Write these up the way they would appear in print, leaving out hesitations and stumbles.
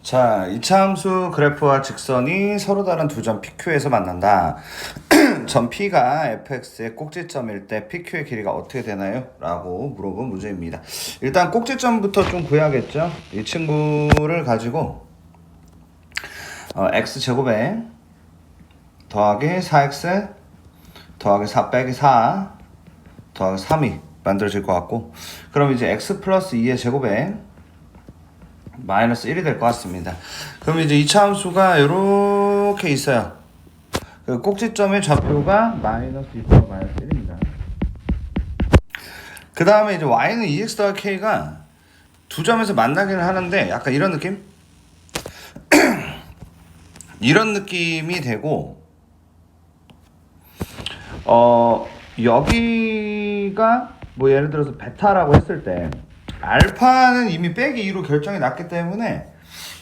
자, 이차함수 그래프와 직선이 서로 다른 두 점 PQ에서 만난다. 점 P가 fx의 꼭지점일 때 PQ의 길이가 어떻게 되나요? 라고 물어본 문제입니다. 일단 꼭지점부터 좀 구해야겠죠? 이 친구를 가지고 x제곱에 더하기 4x 더하기 4 빼기 4 더하기 3이 만들어질 것 같고, 그럼 이제 x 플러스 2의 제곱에 마이너스 1이 될 것 같습니다. 그럼 이제 이차 함수가 이렇게 있어요. 그 꼭지점의 좌표가 마이너스 2가 마이너스 1입니다. 그 다음에 이제 y는 2x 더하기 k가 두 점에서 만나기는 하는데 약간 이런 느낌? 이런 느낌이 되고, 여기가 뭐 예를 들어서 베타라고 했을 때 알파는 이미 빼기 2로 결정이 났기 때문에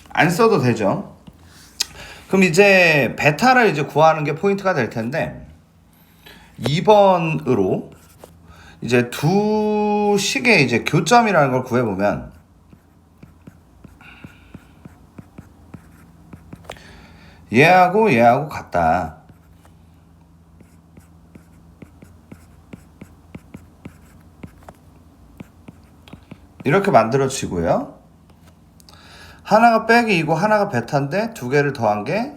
안 써도 되죠. 그럼 이제 베타를 이제 구하는 게 포인트가 될 텐데, 2번으로 이제 두 식의 이제 교점이라는 걸 구해보면 얘하고 얘하고 같다. 이렇게 만들어지고요. 하나가 빼기 2고 하나가 베타인데 두 개를 더한 게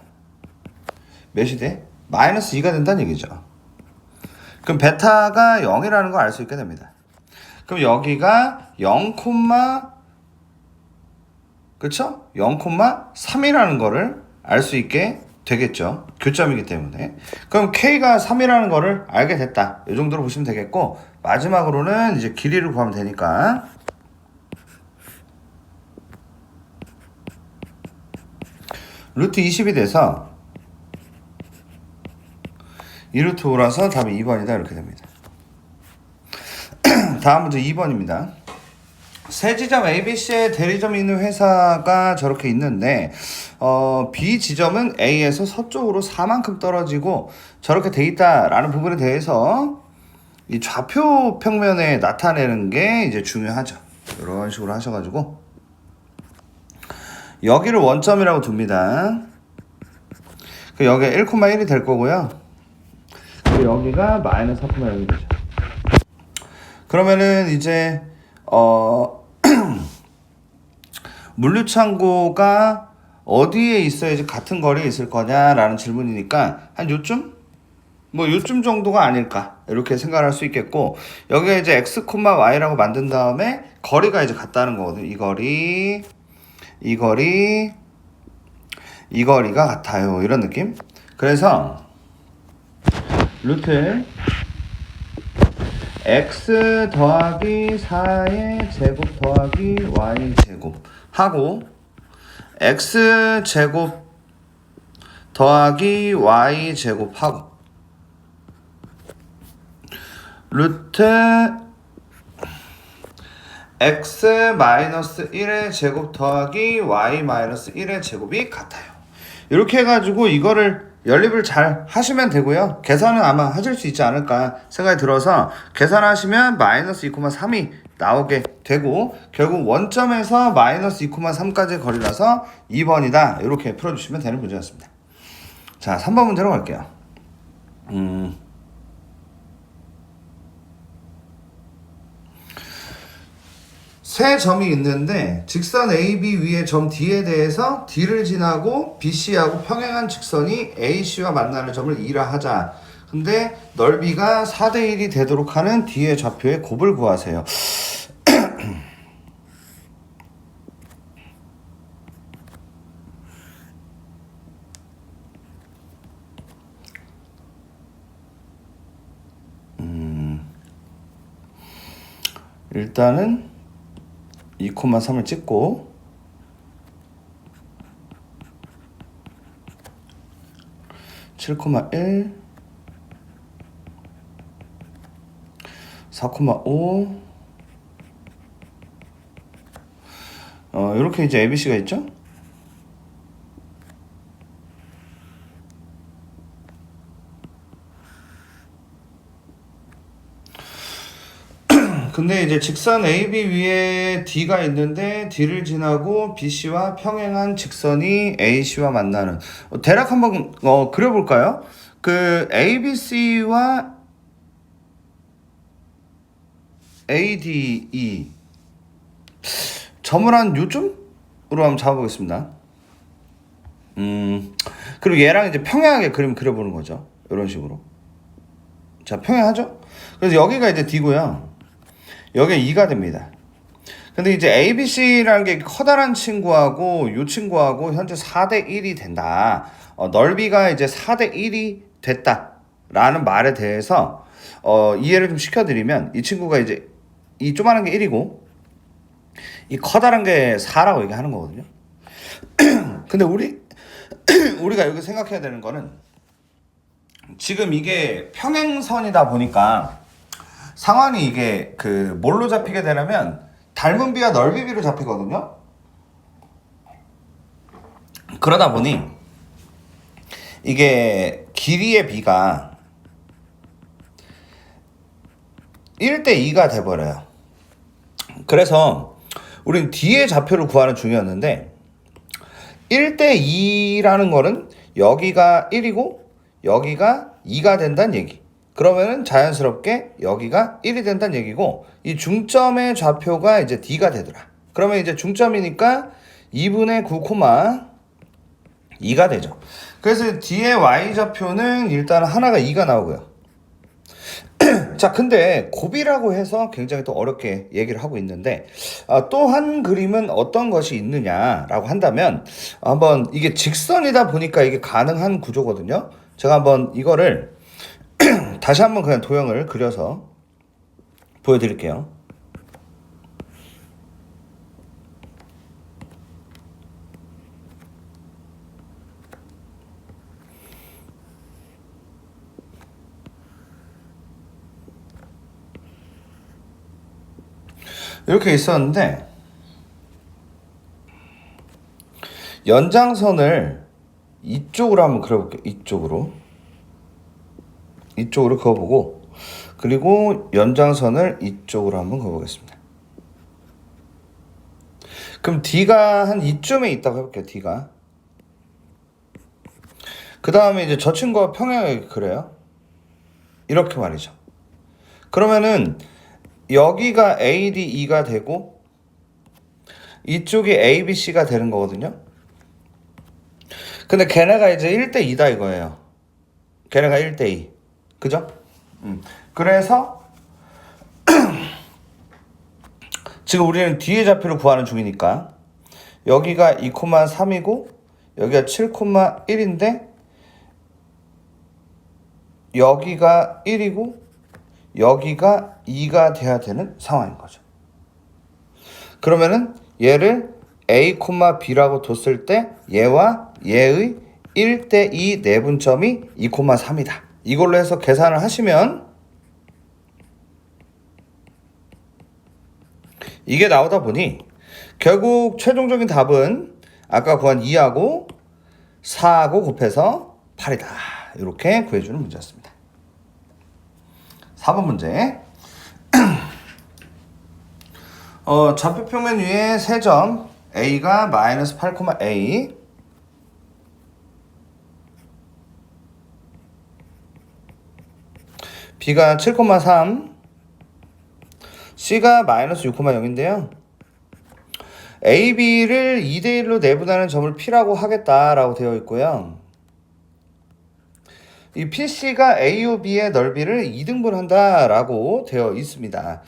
몇이 돼? 마이너스 2가 된다는 얘기죠. 그럼 베타가 0이라는 걸 알 수 있게 됩니다. 그럼 여기가 0, 그쵸? 0,3이라는 거를 알 수 있게 되겠죠. 교점이기 때문에. 그럼 K가 3이라는 거를 알게 됐다. 이 정도로 보시면 되겠고, 마지막으로는 이제 길이를 구하면 되니까 루트 20이 돼서 2루트 5라서 답이 2번이다 이렇게 됩니다. 다음 문제 2번입니다. 세 지점 ABC에 대리점이 있는 회사가 저렇게 있는데 B 지점은 A에서 서쪽으로 4만큼 떨어지고 저렇게 돼 있다라는 부분에 대해서 이 좌표 평면에 나타내는 게 이제 중요하죠. 이런 식으로 하셔가지고 여기를 원점이라고 둡니다. 여기가 1,1이 될 거고요. 여기가 마이너스 4,0이 되죠. 그러면은 이제 물류창고가 어디에 있어야지 같은 거리에 있을 거냐라는 질문이니까 한 요쯤? 뭐 요쯤 정도가 아닐까 이렇게 생각할 수 있겠고, 여기가 이제 x, y라고 만든 다음에 거리가 이제 같다는 거거든요. 이 거리, 이 거리, 이 거리가 같아요. 이런 느낌. 그래서 루트 x 더하기 4의 제곱 더하기 y 제곱 하고 x 제곱 더하기 y 제곱 하고 루트 x 마이너스 1의 제곱 더하기 y 마이너스 1의 제곱이 같아요. 이렇게 해가지고 이거를 연립을 잘 하시면 되고요. 계산은 아마 하실 수 있지 않을까 생각이 들어서 계산하시면 마이너스 2,3이 나오게 되고, 결국 원점에서 마이너스 2,3까지의 거리라서 2번이다. 이렇게 풀어주시면 되는 문제였습니다. 자, 3번 문제로 갈게요. 세 점이 있는데 직선 AB 위에 점 D에 대해서 D를 지나고 BC하고 평행한 직선이 AC와 만나는 점을 E라 하자. 근데 넓이가 4대1이 되도록 하는 D의 좌표의 곱을 구하세요. 일단은 2,3을 찍고 7,1 4,5 이렇게 이제 ABC가 있죠? 근데 이제 직선 AB 위에 D가 있는데 D를 지나고 BC와 평행한 직선이 AC와 만나는 대략 한번 그려볼까요? 그 ABC와 ADE 점을 한 요쯤으로 한번 잡아보겠습니다. 그리고 얘랑 이제 평행하게 그림 그려보는 거죠. 이런 식으로. 자, 평행하죠? 그래서 여기가 이제 D고요. 여기가 E가 됩니다. 근데 이제 ABC라는 게 커다란 친구하고 이 친구하고 현재 4대 1이 된다. 넓이가 이제 4대 1이 됐다라는 말에 대해서 이해를 좀 시켜드리면 이 친구가 이제 이 조그마한 게 1이고 이 커다란 게 4라고 얘기하는 거거든요. 근데 우리가 여기 생각해야 되는 거는 지금 이게 평행선이다 보니까 상환이 이게 그 뭘로 잡히게 되냐면 닮은 비와 넓이 비로 잡히거든요. 그러다 보니 이게 길이의 비가 1대 2가 돼버려요. 그래서 우린 D의 좌표를 구하는 중이었는데 1대 2라는 거는 여기가 1이고 여기가 2가 된다는 얘기. 그러면은 자연스럽게 여기가 1이 된다는 얘기고 이 중점의 좌표가 이제 D가 되더라. 그러면 이제 중점이니까 2분의 9,2가 되죠. 그래서 D의 Y좌표는 일단 하나가 2가 나오고요. 자, 근데 곱이라고 해서 굉장히 또 어렵게 얘기를 하고 있는데 또 한 그림은 어떤 것이 있느냐라고 한다면 한번 이게 직선이다 보니까 이게 가능한 구조거든요. 제가 한번 이거를 다시 한번 그냥 도형을 그려서 보여드릴게요. 이렇게 있었는데 연장선을 이쪽으로 한번 그려볼게요. 이쪽으로 그어보고 그리고 연장선을 이쪽으로 한번 그어보겠습니다. 그럼 D가 한 이쯤에 있다고 해볼게요. D가 그 다음에 이제 저 친구가 평행하게 그래요. 이렇게 말이죠. 그러면은 여기가 ADE가 되고 이쪽이 ABC가 되는 거거든요. 근데 걔네가 이제 1대 2다 이거예요. 걔네가 1대 2. 그죠? 그래서 지금 우리는 D의 좌표를 구하는 중이니까 여기가 2,3이고 여기가 7,1인데 여기가 1이고 여기가 2가 돼야 되는 상황인 거죠. 그러면은 얘를 A, B라고 뒀을 때 얘와 얘의 1대 2 내분점이 2,3이다. 이걸로 해서 계산을 하시면 이게 나오다 보니 결국 최종적인 답은 아까 구한 2하고 4하고 곱해서 8이다. 이렇게 구해주는 문제였습니다. 4번 문제. 좌표평면 위에 세 점 A가 마이너스 8,A B가 7,3 C가 마이너스 6,0인데요. A, B를 2대 1로 내분하는 점을 P라고 하겠다라고 되어 있고요. 이 PC가 AO B의 넓이를 2등분한다라고 되어 있습니다.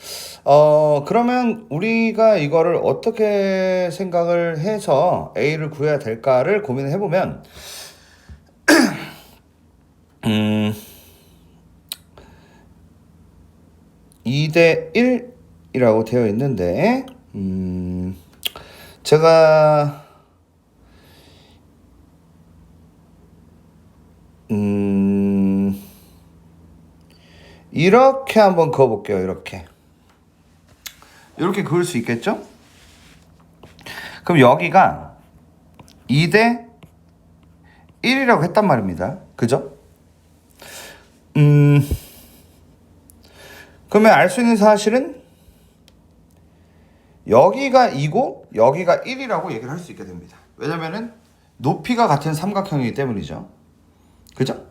그러면 우리가 이거를 어떻게 생각을 해서 A를 구해야 될까를 고민을 해보면 2대 1이라고 되어 있는데 제가 이렇게 한번 그어볼게요. 이렇게 그을 수 있겠죠? 그럼 여기가 2대 1이라고 했단 말입니다. 그죠? 그러면 알 수 있는 사실은 여기가 2고 여기가 1이라고 얘기를 할 수 있게 됩니다. 왜냐면은 높이가 같은 삼각형이기 때문이죠. 그죠?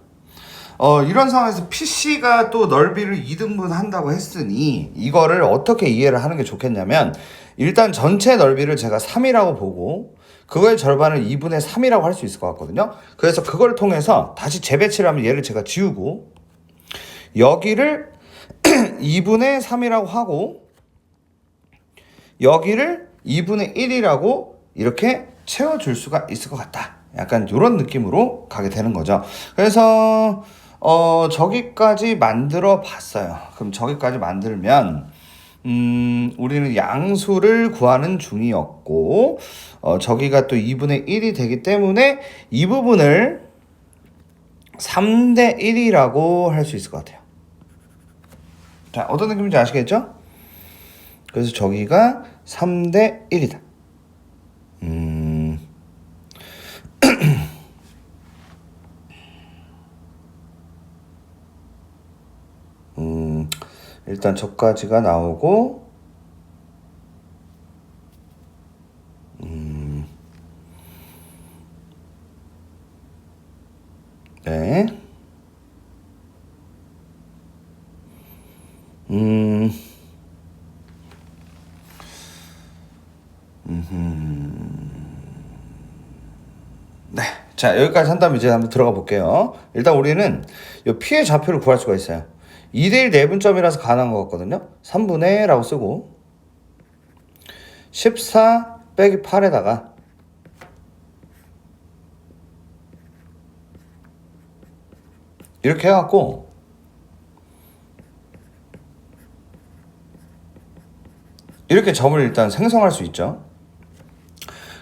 이런 상황에서 PC가 또 넓이를 2등분 한다고 했으니 이거를 어떻게 이해를 하는 게 좋겠냐면 일단 전체 넓이를 제가 3이라고 보고 그거의 절반을 2분의 3이라고 할 수 있을 것 같거든요. 그래서 그걸 통해서 다시 재배치를 하면 얘를 제가 지우고 여기를 2분의 3이라고 하고 여기를 2분의 1이라고 이렇게 채워줄 수가 있을 것 같다. 약간 이런 느낌으로 가게 되는 거죠. 그래서 저기까지 만들어 봤어요. 그럼 저기까지 만들면 우리는 양수를 구하는 중이었고 저기가 또 2분의 1이 되기 때문에 이 부분을 3대 1이라고 할 수 있을 것 같아요. 자, 어떤 느낌인지 아시겠죠? 그래서 저기가 3대 1이다. 일단 저까지가 나오고 네. 네. 자, 여기까지 한 다음에 이제 한번 들어가 볼게요. 일단 우리는 이 P의 좌표를 구할 수가 있어요. 2대1 내분점이라서 가능한 것 같거든요. 3분의 라고 쓰고 14 빼기 8에다가 이렇게 해갖고 이렇게 점을 일단 생성할 수 있죠.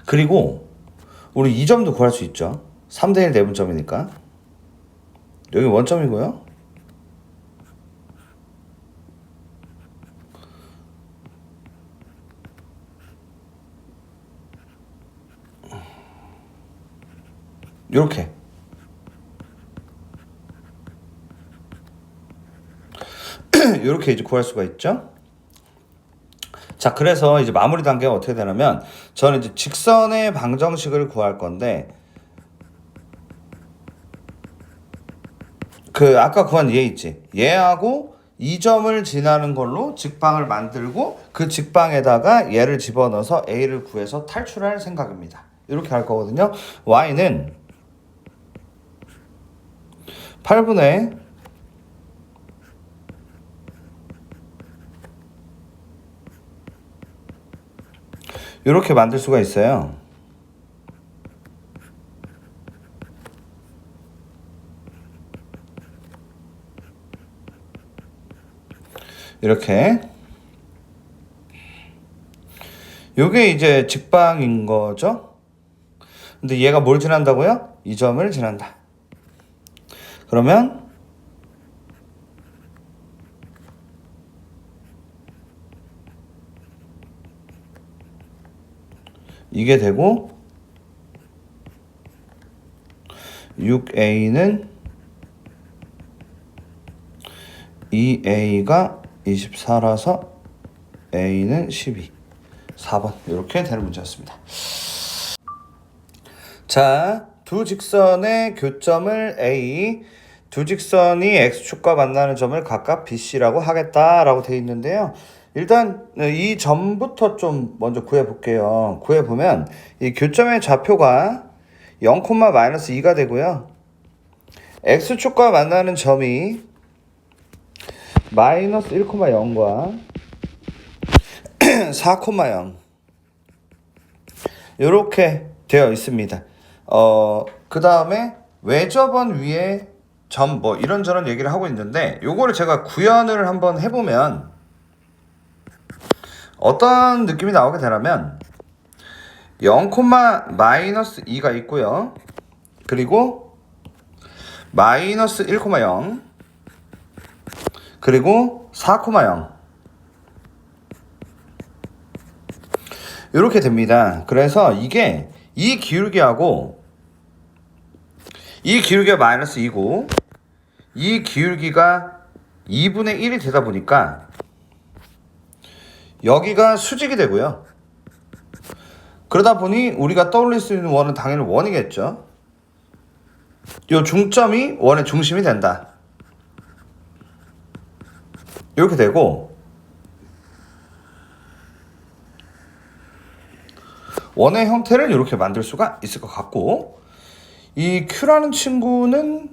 그리고 우리 이 점도 구할 수 있죠. 3대1 내분점이니까 여기 원점이고요. 요렇게 요렇게 이제 구할 수가 있죠. 자, 그래서 이제 마무리 단계가 어떻게 되냐면 저는 이제 직선의 방정식을 구할 건데 그 아까 구한 얘 있지. 얘하고 이 점을 지나는 걸로 직방을 만들고 그 직방에다가 얘를 집어넣어서 A를 구해서 탈출할 생각입니다. 이렇게 할 거거든요. Y는 8분의 이렇게 만들 수가 있어요. 이렇게 요게 이제 직방인 거죠. 근데 얘가 뭘 지난다고요? 이 점을 지난다. 그러면 이게 되고 6a는 2a가 24라서 a는 12 4번 이렇게 되는 문제였습니다. 자, 두 직선의 교점을 A, 두 직선이 X축과 만나는 점을 각각 BC라고 하겠다라고 되어 있는데요. 일단 이 점부터 좀 먼저 구해볼게요. 구해보면 이 교점의 좌표가 0,-2가 되고요. X축과 만나는 점이 마이너스 1,0과 4,0 이렇게 되어 있습니다. 그 다음에 외접원 위에 점 뭐 이런저런 얘기를 하고 있는데 요거를 제가 구현을 한번 해보면 어떤 느낌이 나오게 되냐면 0,-2가 있고요. 그리고 마이너스 1,0 그리고 4,0 이렇게 됩니다. 그래서 이게 이 기울기하고 이 기울기가 마이너스 2고 이 기울기가 2분의 1이 되다 보니까 여기가 수직이 되고요. 그러다 보니 우리가 떠올릴 수 있는 원은 당연히 원이겠죠. 이 중점이 원의 중심이 된다. 이렇게 되고 원의 형태를 이렇게 만들 수가 있을 것 같고, 이 Q라는 친구는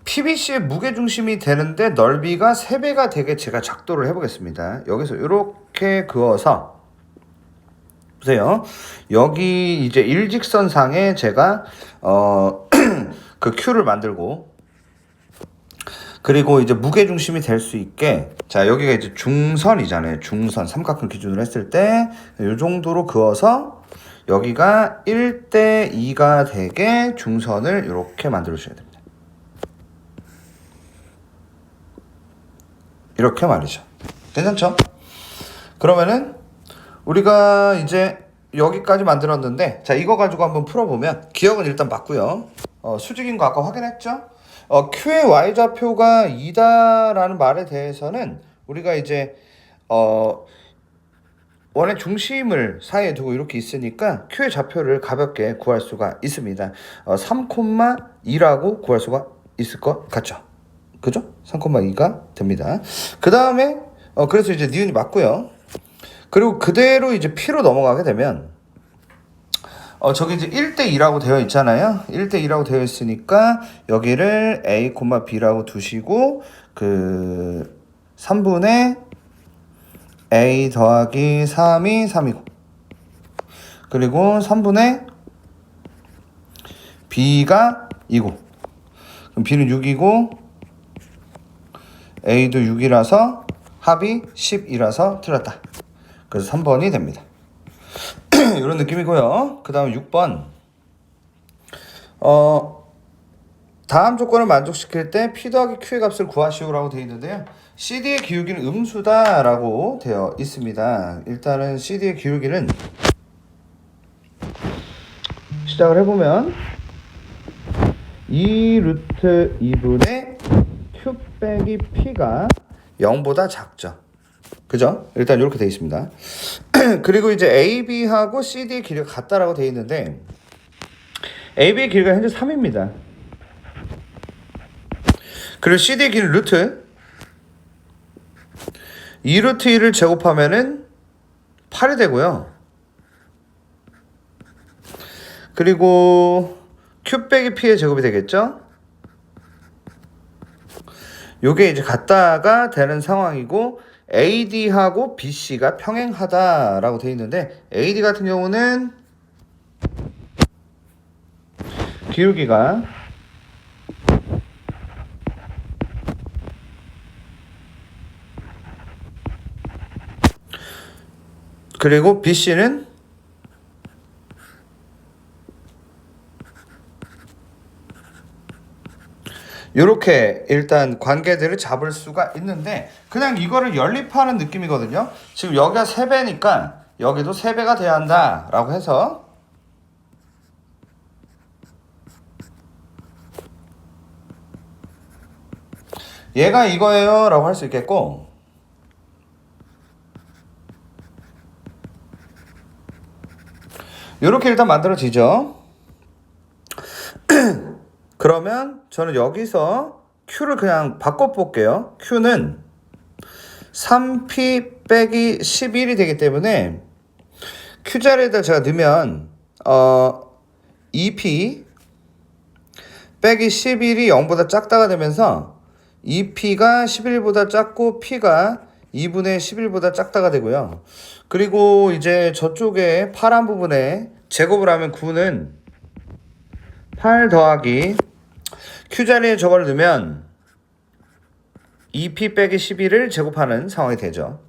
PBC의 무게중심이 되는데 넓이가 3배가 되게 제가 작도를 해보겠습니다. 여기서 이렇게 그어서 보세요. 여기 이제 일직선상에 제가 그 Q를 만들고, 그리고 이제 무게중심이 될 수 있게, 자 여기가 이제 중선이잖아요. 중선 삼각형 기준으로 했을 때 이 정도로 그어서 여기가 1대2가 되게 중선을 이렇게 만들어 주셔야 됩니다. 이렇게 말이죠. 괜찮죠? 그러면은 우리가 이제 여기까지 만들었는데, 자 이거 가지고 한번 풀어보면 기억은 일단 맞고요. 수직인 거 아까 확인했죠? Q의 y좌표가 2다라는 말에 대해서는 우리가 이제 원의 중심을 사이에 두고 이렇게 있으니까 Q의 좌표를 가볍게 구할 수가 있습니다. 3,2라고 구할 수가 있을 것 같죠? 그죠? 3,2가 됩니다. 그 다음에 그래서 이제 니은이 맞고요. 그리고 그대로 이제 P로 넘어가게 되면 저기 이제 1대2라고 되어 있잖아요. 1대2라고 되어 있으니까 여기를 A, B라고 두시고 그 3분의 A 더하기 3이 3이고, 그리고 3분의 B가 2고, 그럼 B는 6이고 A도 6이라서 합이 10이라서 틀렸다. 그래서 3번이 됩니다. 이런 느낌이고요. 그 다음 6번. 다음 조건을 만족시킬 때 P 더하기 Q의 값을 구하시오라고 되어 있는데요. CD의 기울기는 음수다라고 되어 있습니다. 일단은 CD의 기울기는 시작을 해보면 2 루트 2분의 Q 빼기 P가 0보다 작죠. 그죠? 일단 이렇게 되어 있습니다. 그리고 이제 AB하고 CD의 길이가 같다라고 되어 있는데, AB의 길이가 현재 3입니다. 그리고 CD의 길이는 루트 2루트 1을 제곱하면은 8이 되고요. 그리고 Q 빼기 P의 제곱이 되겠죠? 요게 이제 같다가 되는 상황이고, AD하고 BC가 평행하다라고 되어 있는데, AD 같은 경우는 기울기가 그리고 BC는 이렇게 일단 관계들을 잡을 수가 있는데, 그냥 이거를 연립하는 느낌이거든요. 지금 여기가 3배니까 여기도 3배가 돼야 한다 라고 해서 얘가 이거예요 라고 할 수 있겠고, 이렇게 일단 만들어지죠. 그러면 저는 여기서 Q를 그냥 바꿔볼게요. Q는 3P 빼기 11이 되기 때문에 Q자리에다 제가 넣으면 2P 빼기 11이 0보다 작다가 되면서 2P가 11보다 작고 P가 2분의 11보다 작다가 되고요. 그리고 이제 저쪽에 파란 부분에 제곱을 하면 9는 8 더하기 Q자리에 저걸 넣으면 2P 빼기 11을 제곱하는 상황이 되죠.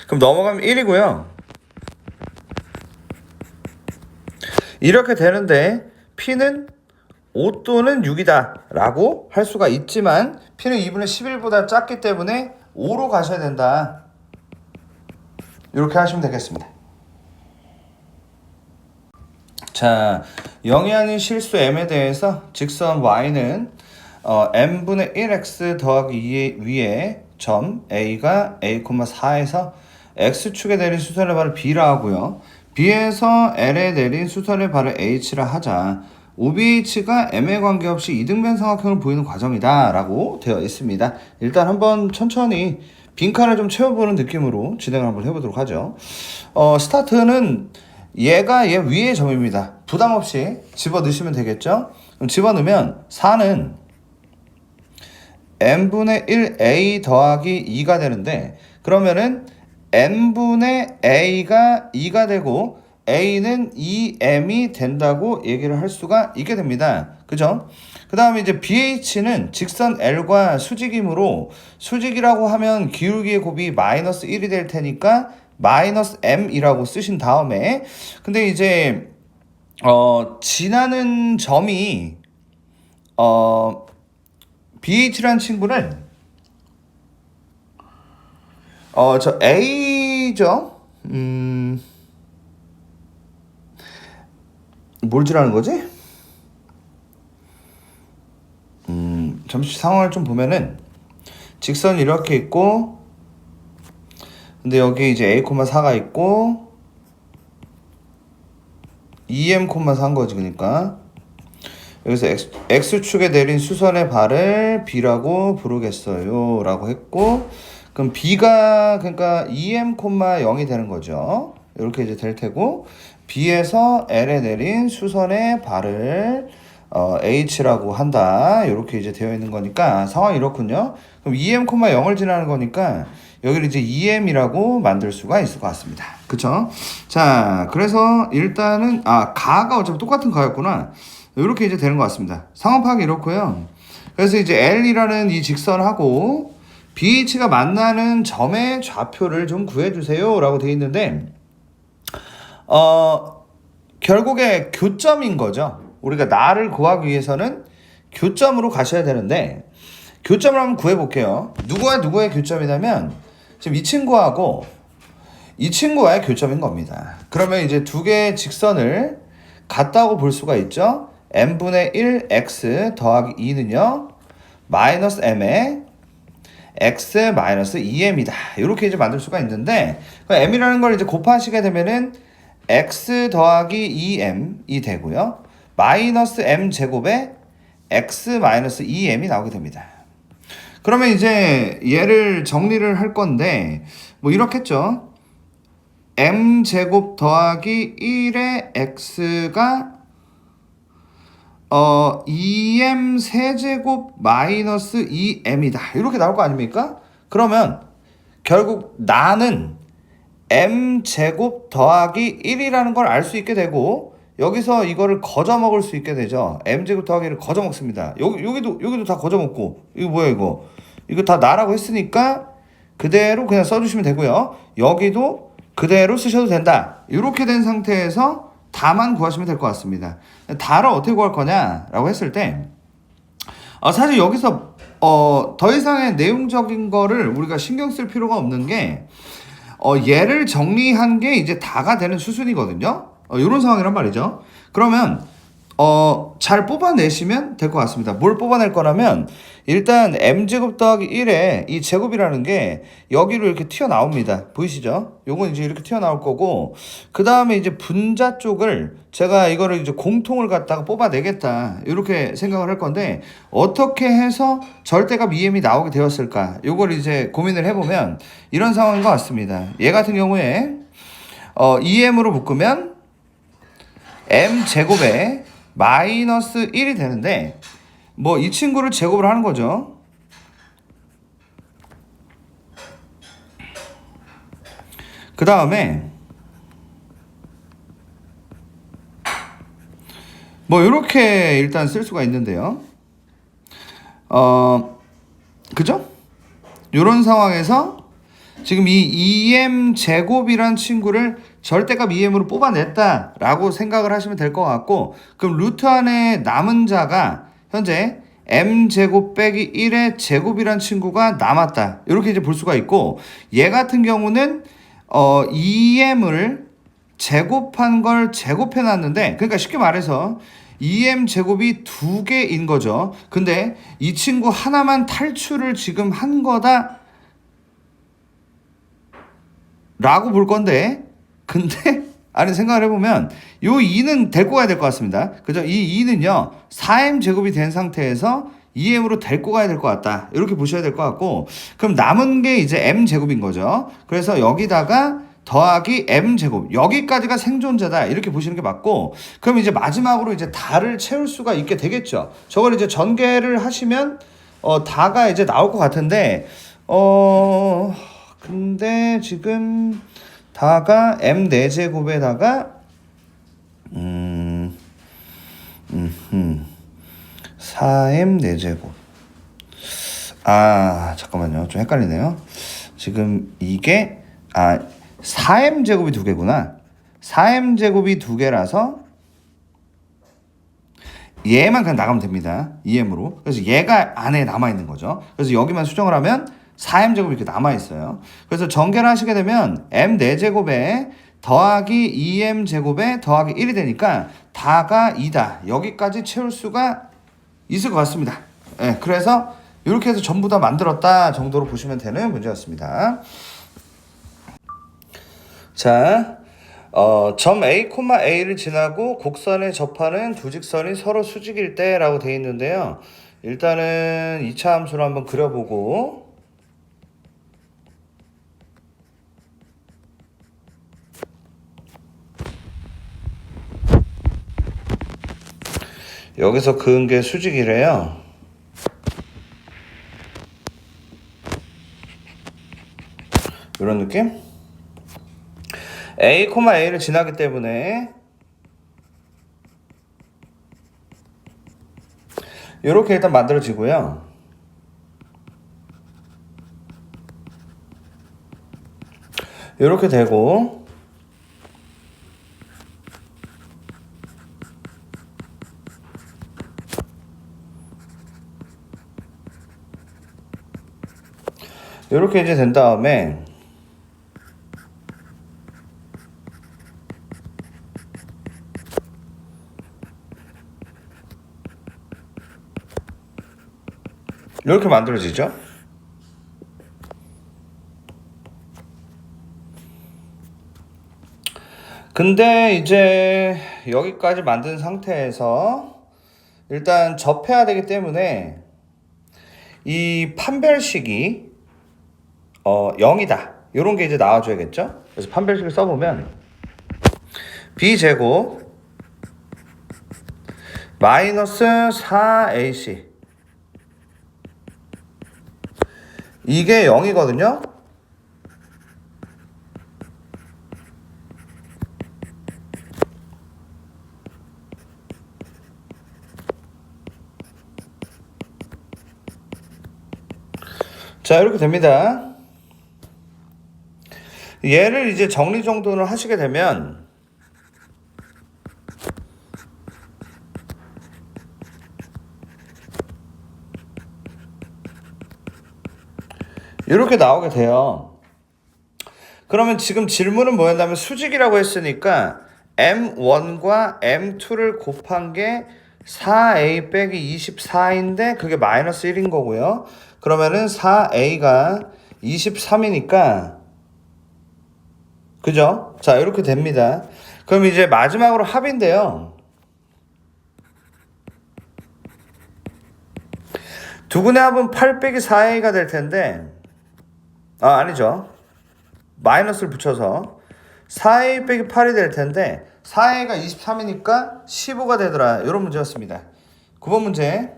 그럼 넘어가면 1이고요. 이렇게 되는데 P는 5 또는 6이다 라고 할 수가 있지만, P는 2분의 11보다 작기 때문에 5로 가셔야 된다. 이렇게 하시면 되겠습니다. 자, 0이 아닌 실수 m에 대해서 직선 y는 n분의 1x 더하기 2 위에 점 A가 A,4에서 X축에 내린 수선의 발을 B라 하고요. B에서 L에 내린 수선의 발을 H라 하자. OBH가 M에 관계없이 이등변 삼각형을 보이는 과정이다 라고 되어 있습니다. 일단 한번 천천히 빈칸을 좀 채워보는 느낌으로 진행을 한번 해보도록 하죠. 스타트는 얘가 얘 위의 점입니다. 부담없이 집어넣으시면 되겠죠. 그럼 집어넣으면 4는 n분의 1a 더하기 2가 되는데, 그러면은 n분의 a가 2가 되고 a는 2m이 된다고 얘기를 할 수가 있게 됩니다. 그죠? 그 다음에 이제 BH는 직선 L과 수직이므로, 수직이라고 하면 기울기의 곱이 마이너스 1이 될 테니까 마이너스 M이라고 쓰신 다음에, 근데 이제 지나는 점이 BH라는 친구는 저 A죠. 뭘 지라는 거지? 잠시 상황을 좀 보면은 직선이 이렇게 있고, 근데 여기 이제 A,4가 있고 2M,4인 거지. 그러니까 여기서 X축에 내린 수선의 발을 B라고 부르겠어요 라고 했고, 그럼 B가 그러니까 2M,0이 되는 거죠. 이렇게 이제 될 테고, B에서 L에 내린 수선의 발을 H라고 한다. 이렇게 이제 되어 있는 거니까 상황이 이렇군요. 그럼 2M,0을 지나는 거니까 여기를 이제 2M이라고 만들 수가 있을 것 같습니다. 그쵸? 자, 그래서 일단은 가가 어차피 똑같은 가였구나. 이렇게 이제 되는 것 같습니다. 상황 파악이 이렇고요. 그래서 이제 L이라는 이 직선하고 BH가 만나는 점의 좌표를 좀 구해주세요 라고 되어 있는데, 결국에 교점인 거죠. 우리가 나를 구하기 위해서는 교점으로 가셔야 되는데, 교점을 한번 구해볼게요. 누구와 누구의 교점이냐면 지금 이 친구하고 이 친구와의 교점인 겁니다. 그러면 이제 두 개의 직선을 같다고 볼 수가 있죠. n분의 1 x 더하기 2는요 마이너스 m에 x 마이너스 2m이다. 이렇게 이제 만들 수가 있는데, m이라는 걸 이제 곱하시게 되면은 x 더하기 2m이 되고요. 마이너스 m 제곱에 x 마이너스 2m이 나오게 됩니다. 그러면 이제 얘를 정리를 할 건데 뭐 이렇겠죠. m 제곱 더하기 1의 x가 2m 세제곱 마이너스 2m이다. 이렇게 나올 거 아닙니까? 그러면 결국 나는 m 제곱 더하기 1이라는 걸 알 수 있게 되고, 여기서 이거를 거저 먹을 수 있게 되죠. m 제곱 더하기 1을 거저 먹습니다. 여기도 다 거저 먹고, 이거 뭐야 이거 다 나라고 했으니까 그대로 그냥 써주시면 되고요. 여기도 그대로 쓰셔도 된다. 이렇게 된 상태에서 다만 구하시면 될 것 같습니다. 다를 어떻게 구할 거냐라고 했을 때, 사실 여기서 더 이상의 내용적인 거를 우리가 신경 쓸 필요가 없는 게, 얘를 정리한 게 이제 다가 되는 수순이거든요. 이런 상황이란 말이죠. 그러면 잘 뽑아내시면 될 것 같습니다. 뭘 뽑아낼 거라면, 일단 m제곱 더하기 1에 이 제곱이라는 게 여기로 이렇게 튀어나옵니다. 보이시죠? 요건 이제 이렇게 튀어나올 거고, 그 다음에 이제 분자 쪽을 제가 이거를 이제 공통을 갖다가 뽑아내겠다, 이렇게 생각을 할 건데, 어떻게 해서 절대값 2m이 나오게 되었을까? 요걸 이제 고민을 해보면 이런 상황인 것 같습니다. 얘 같은 경우에 2m으로 묶으면 m제곱에 마이너스 1이 되는데, 뭐 이 친구를 제곱을 하는 거죠. 그 다음에 뭐 이렇게 일단 쓸 수가 있는데요. 그죠? 이런 상황에서 지금 이 2m 제곱이란 친구를 절대값 2m으로 뽑아냈다라고 생각을 하시면 될 것 같고, 그럼 루트 안에 남은 자가 현재 m제곱 빼기 1의 제곱이란 친구가 남았다. 이렇게 이제 볼 수가 있고, 얘 같은 경우는 2m을 제곱한 걸 제곱해 놨는데, 그러니까 쉽게 말해서 2m 제곱이 2개인 거죠. 근데 이 친구 하나만 탈출을 지금 한 거다 라고 볼 건데, 근데 아니 생각을 해보면 요 2는 데리고 가야 될 것 같습니다. 그죠? 이 2는요 4m 제곱이 된 상태에서 2m으로 데리고 가야 될 것 같다. 이렇게 보셔야 될 것 같고, 그럼 남은 게 이제 m 제곱인 거죠. 그래서 여기다가 더하기 m 제곱, 여기까지가 생존자다, 이렇게 보시는 게 맞고, 그럼 이제 마지막으로 이제 다를 채울 수가 있게 되겠죠. 저걸 이제 전개를 하시면 다가 이제 나올 것 같은데, 근데 지금 다가 m 4제곱에다가 4m 4제곱. 잠깐만요, 좀 헷갈리네요. 지금 이게 4m 제곱이 두 개구나. 4m 제곱이 두 개라서 얘만 그냥 나가면 됩니다. 2m으로. 그래서 얘가 안에 남아있는 거죠. 그래서 여기만 수정을 하면 4m 제곱이 이렇게 남아있어요. 그래서 전개를 하시게 되면 m 4제곱에 더하기 2m 제곱에 더하기 1이 되니까 다가 2다. 여기까지 채울 수가 있을 것 같습니다. 네, 그래서 이렇게 해서 전부 다 만들었다 정도로 보시면 되는 문제였습니다. 자, 점 A, A를 지나고 곡선에 접하는 두 직선이 서로 수직일 때 라고 되어 있는데요. 일단은 2차 함수로 한번 그려보고, 여기서 그은 게 수직이래요. 이런 느낌? A, A를 지나기 때문에 이렇게 일단 만들어지고요. 이렇게 되고, 이렇게 이제 된 다음에 이렇게 만들어지죠. 근데 이제 여기까지 만든 상태에서 일단 접해야 되기 때문에 이 판별식이 0이다. 이런 게 이제 나와줘야겠죠. 그래서 판별식을 써보면 b제곱 마이너스 4ac, 이게 0이거든요. 자, 이렇게 됩니다. 얘를 이제 정리정돈을 하시게 되면 이렇게 나오게 돼요. 그러면 지금 질문은 뭐였냐면 수직이라고 했으니까 M1과 M2를 곱한 게 4A 빼기 24인데 그게 마이너스 1인 거고요. 그러면은 4A가 23이니까, 그죠? 자, 이렇게 됩니다. 그럼 이제 마지막으로 합인데요. 두근의 합은 8 빼기 4A가 될 텐데, 아니죠. 마이너스를 붙여서 4A 빼기 8이 될 텐데 4A가 23이니까 15가 되더라. 이런 문제였습니다. 9번 문제.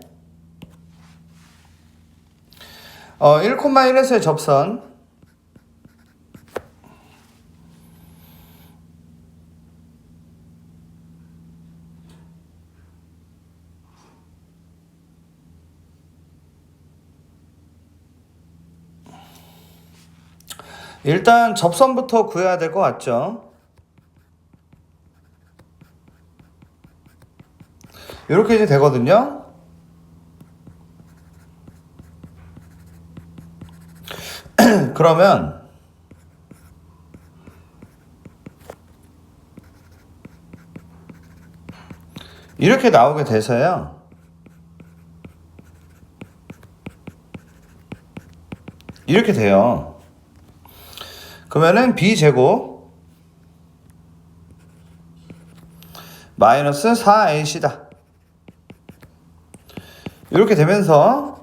1,1에서의 접선. 일단 접선부터 구해야 될 것 같죠. 이렇게 이제 되거든요. 그러면 이렇게 나오게 돼서요. 이렇게 돼요. 그러면은 b제곱 마이너스 4ac다. 이렇게 되면서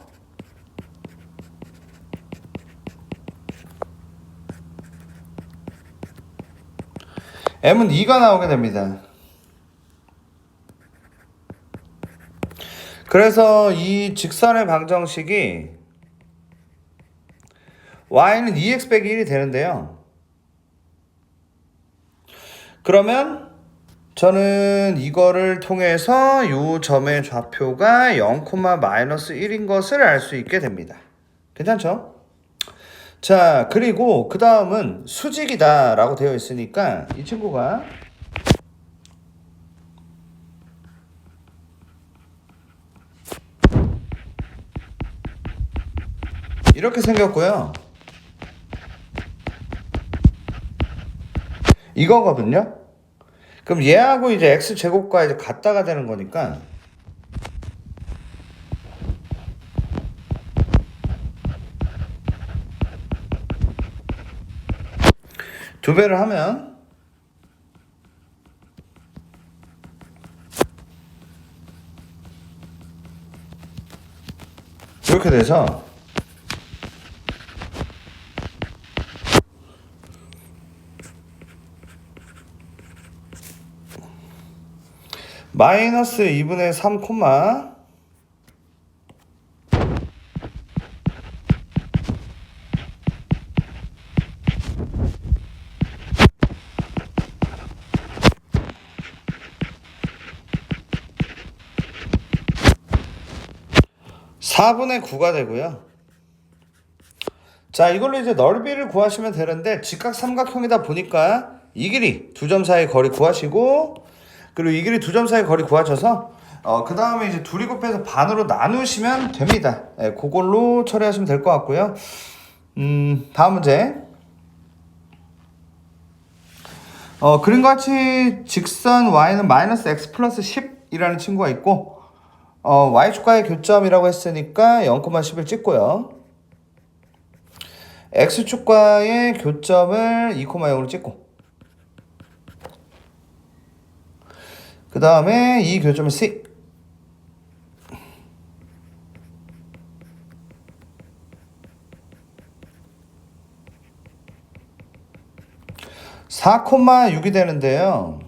m은 2가 나오게 됩니다. 그래서 이 직선의 방정식이 y는 2x 빼기 1이 되는데요. 그러면 저는 이거를 통해서 이 점의 좌표가 0, 마이너스 1인 것을 알 수 있게 됩니다. 괜찮죠? 자, 그리고 그 다음은 수직이다 라고 되어 있으니까 이 친구가 이렇게 생겼고요. 이거거든요. 그럼 얘하고 이제 x제곱과 이제 같다가 되는 거니까 두 배를 하면 이렇게 돼서 마이너스 2분의 3 콤마 4분의 9가 되고요. 자, 이걸로 이제 넓이를 구하시면 되는데 직각 삼각형이다 보니까 이 길이 두 점 사이 거리 구하시고 그리고 이 길이 두 점 사이 거리 구하셔서 그 다음에 이제 둘이 곱해서 반으로 나누시면 됩니다. 그걸로 처리하시면 될 것 같고요. 다음 문제. 그림과 같이 직선 y는 마이너스 x 플러스 10이라는 친구가 있고 y축과의 교점이라고 했으니까 0,10을 찍고요. x축과의 교점을 2,0을 찍고 그 다음에 이 교점을 C 4,6이 되는데요.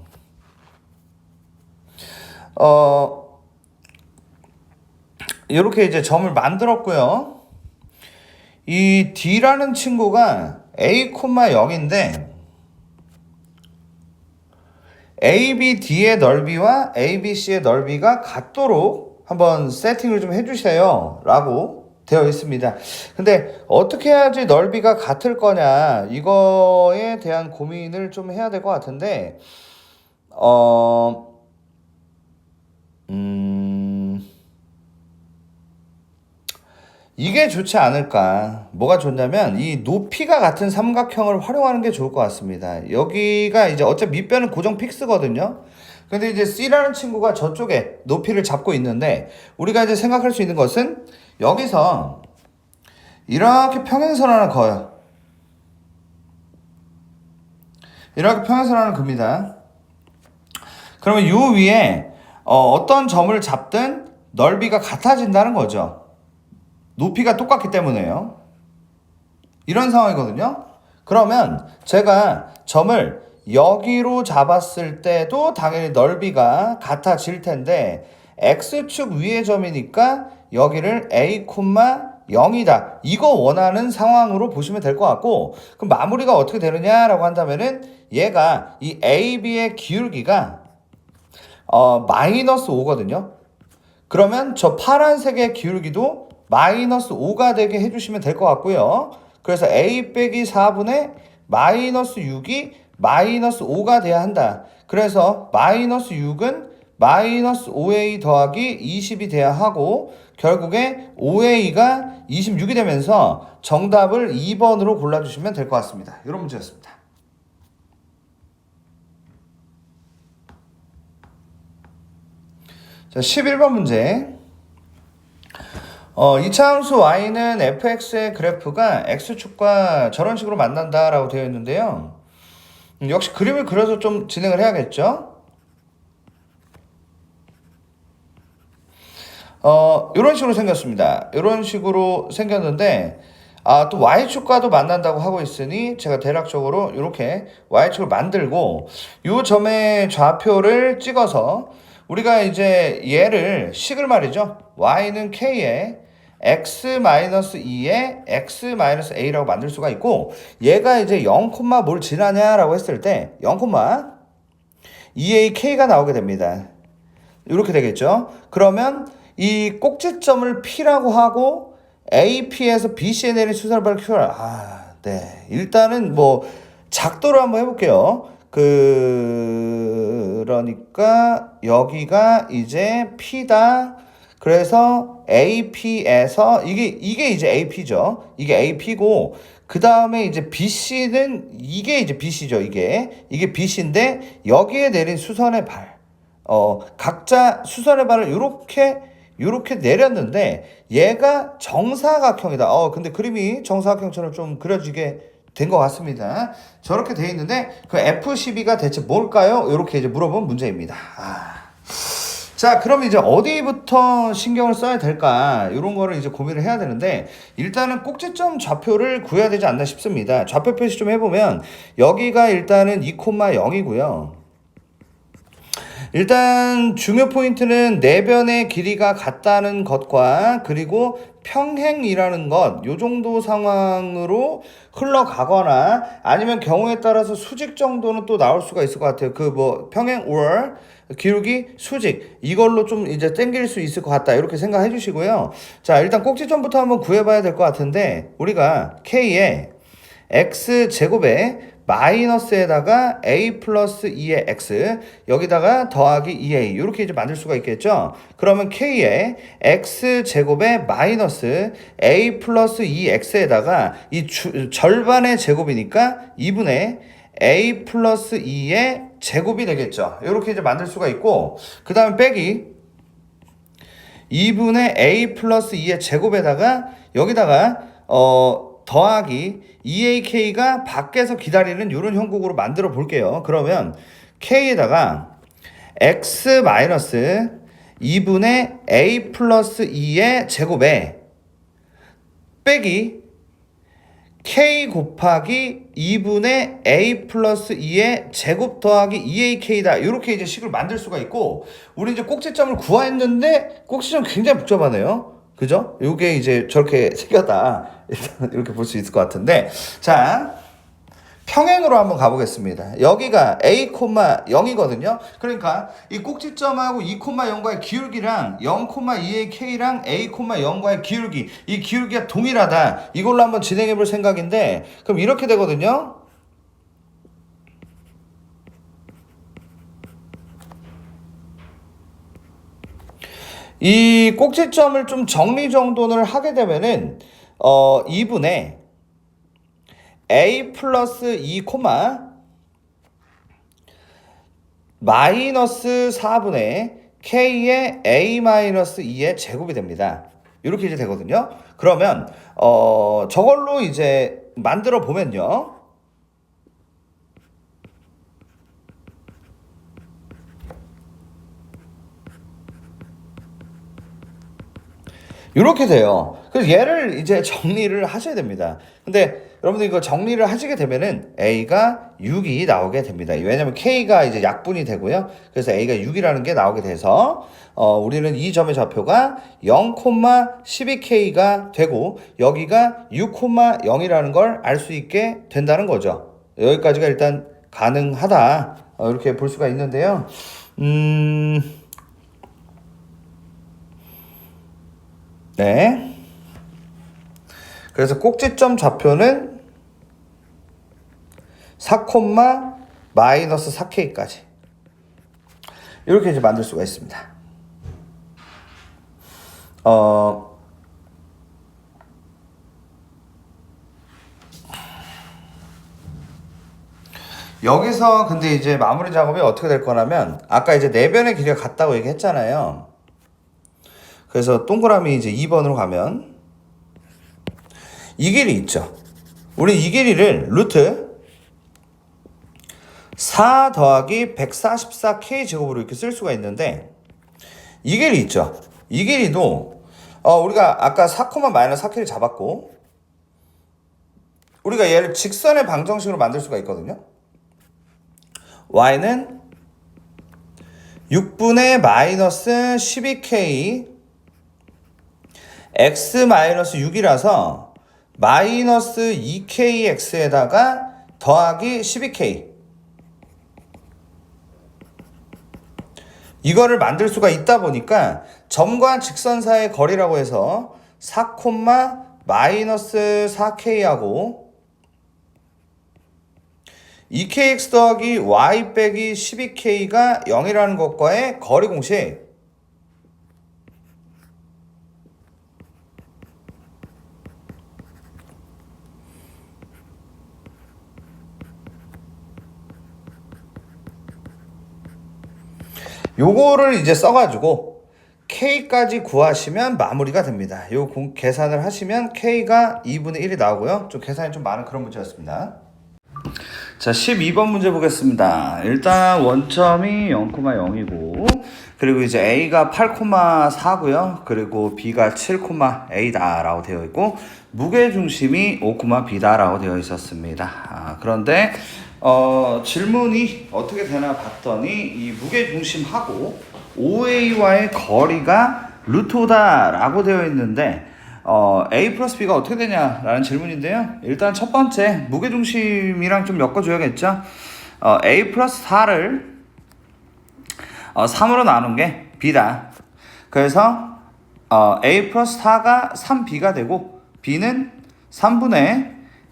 이렇게 이제 점을 만들었고요. 이 D라는 친구가 A, 0인데 ABD의 넓이와 ABC의 넓이가 같도록 한번 세팅을 좀 해주세요 라고 되어 있습니다. 근데 어떻게 해야지 넓이가 같을 거냐 이거에 대한 고민을 좀 해야 될 것 같은데 이게 좋지 않을까. 뭐가 좋냐면 이 높이가 같은 삼각형을 활용하는 게 좋을 것 같습니다. 여기가 이제 어차피 밑변은 고정 픽스거든요. 근데 이제 C라는 친구가 저쪽에 높이를 잡고 있는데 우리가 이제 생각할 수 있는 것은 여기서 이렇게 평행선 하나 그어요. 이렇게 평행선 하나 그립니다. 그러면 이 위에 어떤 점을 잡든 넓이가 같아진다는 거죠. 높이가 똑같기 때문에요. 이런 상황이거든요. 그러면 제가 점을 여기로 잡았을 때도 당연히 넓이가 같아질 텐데 x축 위의 점이니까 여기를 a, 0이다. 이거 원하는 상황으로 보시면 될 것 같고 그럼 마무리가 어떻게 되느냐라고 한다면은 얘가 이 AB의 기울기가 마이너스 5거든요. 그러면 저 파란색의 기울기도 마이너스 5가 되게 해주시면 될 것 같고요. 그래서 A 빼기 4분의 마이너스 6이 마이너스 5가 돼야 한다. 그래서 마이너스 6은 마이너스 5A 더하기 20이 돼야 하고 결국에 5A가 26이 되면서 정답을 2번으로 골라주시면 될 것 같습니다. 이런 문제였습니다. 자, 11번 문제. 이차함수 y는 fx의 그래프가 x축과 저런 식으로 만난다라고 되어 있는데요. 역시 그림을 그려서 좀 진행을 해야겠죠. 이런 식으로 생겼습니다. 이런 식으로 생겼는데, 또 y축과도 만난다고 하고 있으니 제가 대략적으로 이렇게 y축을 만들고 이 점의 좌표를 찍어서 우리가 이제 얘를 식을 말이죠. y는 k에 x-2에 x-a라고 만들 수가 있고, 얘가 이제 0, 뭘 지나냐라고 했을 때 0,2ak가 나오게 됩니다. 이렇게 되겠죠. 그러면 이 꼭지점을 P라고 하고 AP에서 BC에 내린 수선발을 Q라. 네. 일단은 뭐 작도로 한번 해볼게요. 그러니까 여기가 이제 P다. 그래서 AP에서 이게 이제 AP죠. 이게 AP고 그 다음에 이제 BC는 이게 이제 BC죠. 이게 BC인데 여기에 내린 수선의 발. 각자 수선의 발을 요렇게 내렸는데 얘가 정사각형이다. 근데 그림이 정사각형처럼 좀 그려지게 된 것 같습니다. 저렇게 돼 있는데 그 F12가 대체 뭘까요? 이렇게 이제 물어본 문제입니다. 자, 그럼 이제 어디부터 신경을 써야 될까? 이런 거를 이제 고민을 해야 되는데, 일단은 꼭지점 좌표를 구해야 되지 않나 싶습니다. 좌표 표시 좀 해보면, 여기가 일단은 2,0이고요. 일단 중요 포인트는 내변의 길이가 같다는 것과 그리고 평행이라는 것, 요 정도 상황으로 흘러가거나 아니면 경우에 따라서 수직 정도는 또 나올 수가 있을 것 같아요. 그 뭐 평행 or 기울기 수직 이걸로 좀 이제 땡길 수 있을 것 같다 이렇게 생각해 주시고요. 자, 일단 꼭지점부터 한번 구해봐야 될 것 같은데, 우리가 k에 x제곱에 마이너스에다가 a 플러스 2의 x 여기다가 더하기 2a 이렇게 이제 만들 수가 있겠죠. 그러면 k에 x제곱에 마이너스 a 플러스 2x에다가 이 절반의 제곱이니까 2분의 a 플러스 2의 제곱이 되겠죠. 이렇게 이제 만들 수가 있고, 그 다음에 빼기 2분의 a 플러스 2의 제곱에다가 여기다가 더하기 2ak가 밖에서 기다리는 이런 형국으로 만들어 볼게요. 그러면 k에다가 x 마이너스 2분의 a 플러스 2의 제곱에 빼기 k 곱하기 2분의 a 플러스 2의 제곱 더하기 2ak다. 이렇게 이제 식을 만들 수가 있고, 우리 이제 꼭지점을 구했는데 꼭지점 굉장히 복잡하네요. 그죠? 요게 이제 저렇게 생겼다. 일단 이렇게 볼 수 있을 것 같은데, 자, 평행으로 한번 가보겠습니다. 여기가 a, 0이거든요. 그러니까 이 꼭지점하고 2,0과의 기울기랑 0,2의 k랑 a, 0과의 기울기, 이 기울기가 동일하다. 이걸로 한번 진행해 볼 생각인데, 그럼 이렇게 되거든요. 이 꼭지점을 좀 정리정돈을 하게 되면은 2분의 a 플러스 2, 마이너스 4분의 k의 a 마이너스 2의 제곱이 됩니다. 이렇게 이제 되거든요. 그러면 저걸로 이제 만들어 보면요. 이렇게 돼요. 그래서 얘를 이제 정리를 하셔야 됩니다. 근데 여러분들 이거 정리를 하시게 되면은 A가 6이 나오게 됩니다. 왜냐면 K가 이제 약분이 되고요. 그래서 A가 6이라는 게 나오게 돼서 우리는 이 점의 좌표가 0,12K가 되고 여기가 6,0이라는 걸 알 수 있게 된다는 거죠. 여기까지가 일단 가능하다. 이렇게 볼 수가 있는데요. 네. 그래서 꼭지점 좌표는 4, 마이너스 4K까지. 이렇게 이제 만들 수가 있습니다. 여기서 근데 이제 마무리 작업이 어떻게 될 거냐면, 아까 이제 내변의 길이가 같다고 얘기했잖아요. 그래서 동그라미 이제 2번으로 가면 이 길이 있죠. 우리 이 길이를 루트 4 더하기 144k 제곱으로 이렇게 쓸 수가 있는데 이 길이 있죠. 이 길이도 우리가 아까 4, 마이너스 4k를 잡았고 우리가 얘를 직선의 방정식으로 만들 수가 있거든요. y는 6분의 마이너스 12k x 마이너스 6이라서 마이너스 2kx에다가 더하기 12k 이거를 만들 수가 있다 보니까 점과 직선 사이의 거리라고 해서 4, 마이너스 4k하고 2kx 더하기 y 빼기 12k가 0이라는 것과의 거리 공식 요거를 이제 써가지고 K까지 구하시면 마무리가 됩니다. 요 계산을 하시면 K가 2분의 1이 나오고요. 좀 계산이 좀 많은 그런 문제였습니다. 자, 12번 문제 보겠습니다. 일단 원점이 0,0이고 그리고 이제 A가 8,4고요. 그리고 B가 7,A다 라고 되어 있고 무게중심이 5,B다 라고 되어 있었습니다. 그런데 질문이 어떻게 되나 봤더니 이 무게중심하고 OA와의 거리가 루토다 라고 되어 있는데 A 플러스 B가 어떻게 되냐라는 질문인데요. 일단 첫 번째 무게중심이랑 좀 엮어줘야겠죠. A 플러스 4를 3으로 나눈 게 B다. 그래서 A 플러스 4가 3B가 되고 B는 3분의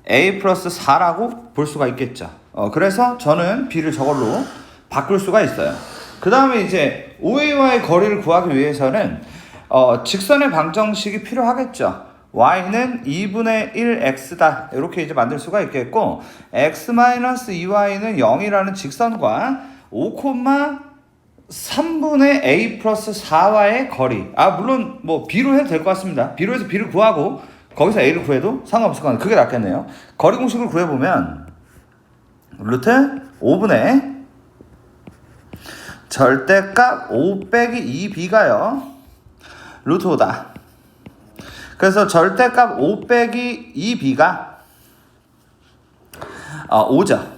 A 플러스 4라고 볼 수가 있겠죠. 그래서 저는 B를 저걸로 바꿀 수가 있어요. 그 다음에 이제 OA와의 거리를 구하기 위해서는 직선의 방정식이 필요하겠죠. y는 2분의 1x다 이렇게 이제 만들 수가 있겠고 x-2y는 0이라는 직선과 5,3분의 a 플러스 4와의 거리 물론 뭐 b로 해도 될 것 같습니다. b로 해서 b를 구하고 거기서 a를 구해도 상관없을 것 같아요. 그게 낫겠네요. 거리 공식을 구해보면 루트 5분의 절대값 5 빼기 2b가요 루트 5다. 그래서 절대값 5 빼기 2b가 5죠.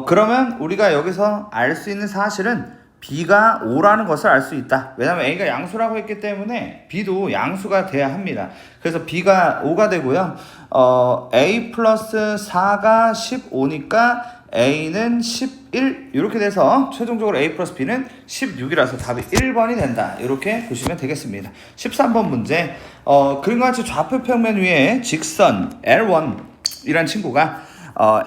그러면 우리가 여기서 알 수 있는 사실은 b가 5라는 것을 알 수 있다. 왜냐하면 a가 양수라고 했기 때문에 b도 양수가 돼야 합니다. 그래서 b가 5가 되고요. a 플러스 4가 15니까 a는 11 이렇게 돼서 최종적으로 a 플러스 b는 16이라서 답이 1번이 된다. 이렇게 보시면 되겠습니다. 13번 문제 그림과 같이 좌표 평면 위에 직선 L1 이란 친구가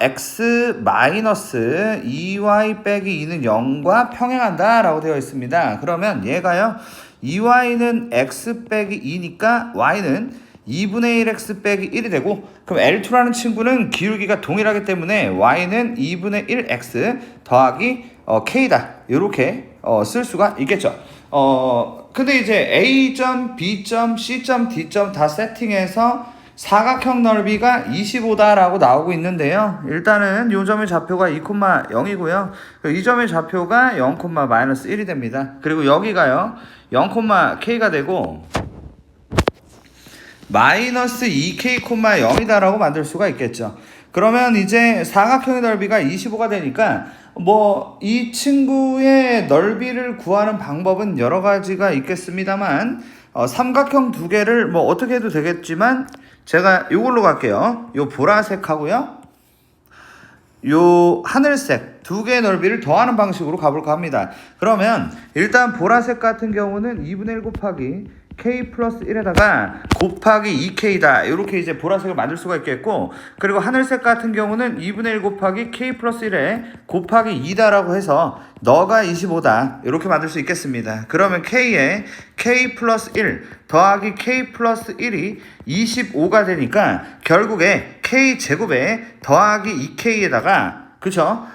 x 마이너스 2y 빼기 2는 0과 평행한다 라고 되어 있습니다. 그러면 얘가요 2y는 x 빼기 2니까 y는 2분의 1x 빼기 1이 되고 그럼 L2라는 친구는 기울기가 동일하기 때문에 y는 2분의 1x 더하기 k다 이렇게 쓸 수가 있겠죠. 근데 이제 A점, B점, C점, D점 다 세팅해서 사각형 넓이가 25다라고 나오고 있는데요. 일단은 이 점의 좌표가 2,0이고요. 이 점의 좌표가 0,-1이 됩니다. 그리고 여기가요 0,k가 되고 마이너스 2k, 0이다라고 만들 수가 있겠죠. 그러면 이제 사각형의 넓이가 25가 되니까 뭐 이 친구의 넓이를 구하는 방법은 여러 가지가 있겠습니다만 삼각형 두 개를 뭐 어떻게 해도 되겠지만 제가 이걸로 갈게요. 요 보라색하고요 요 하늘색 두 개의 넓이를 더하는 방식으로 가볼까 합니다. 그러면 일단 보라색 같은 경우는 2분의 1 곱하기 k 플러스 1에다가 곱하기 2k다 이렇게 이제 보라색을 만들 수가 있겠고 그리고 하늘색 같은 경우는 2분의 1 곱하기 k 플러스 1에 곱하기 2다라고 해서 너가 25다 이렇게 만들 수 있겠습니다. 그러면 k에 k 플러스 1 더하기 k 플러스 1이 25가 되니까 결국에 k 제곱에 더하기 2k에다가 그쵸?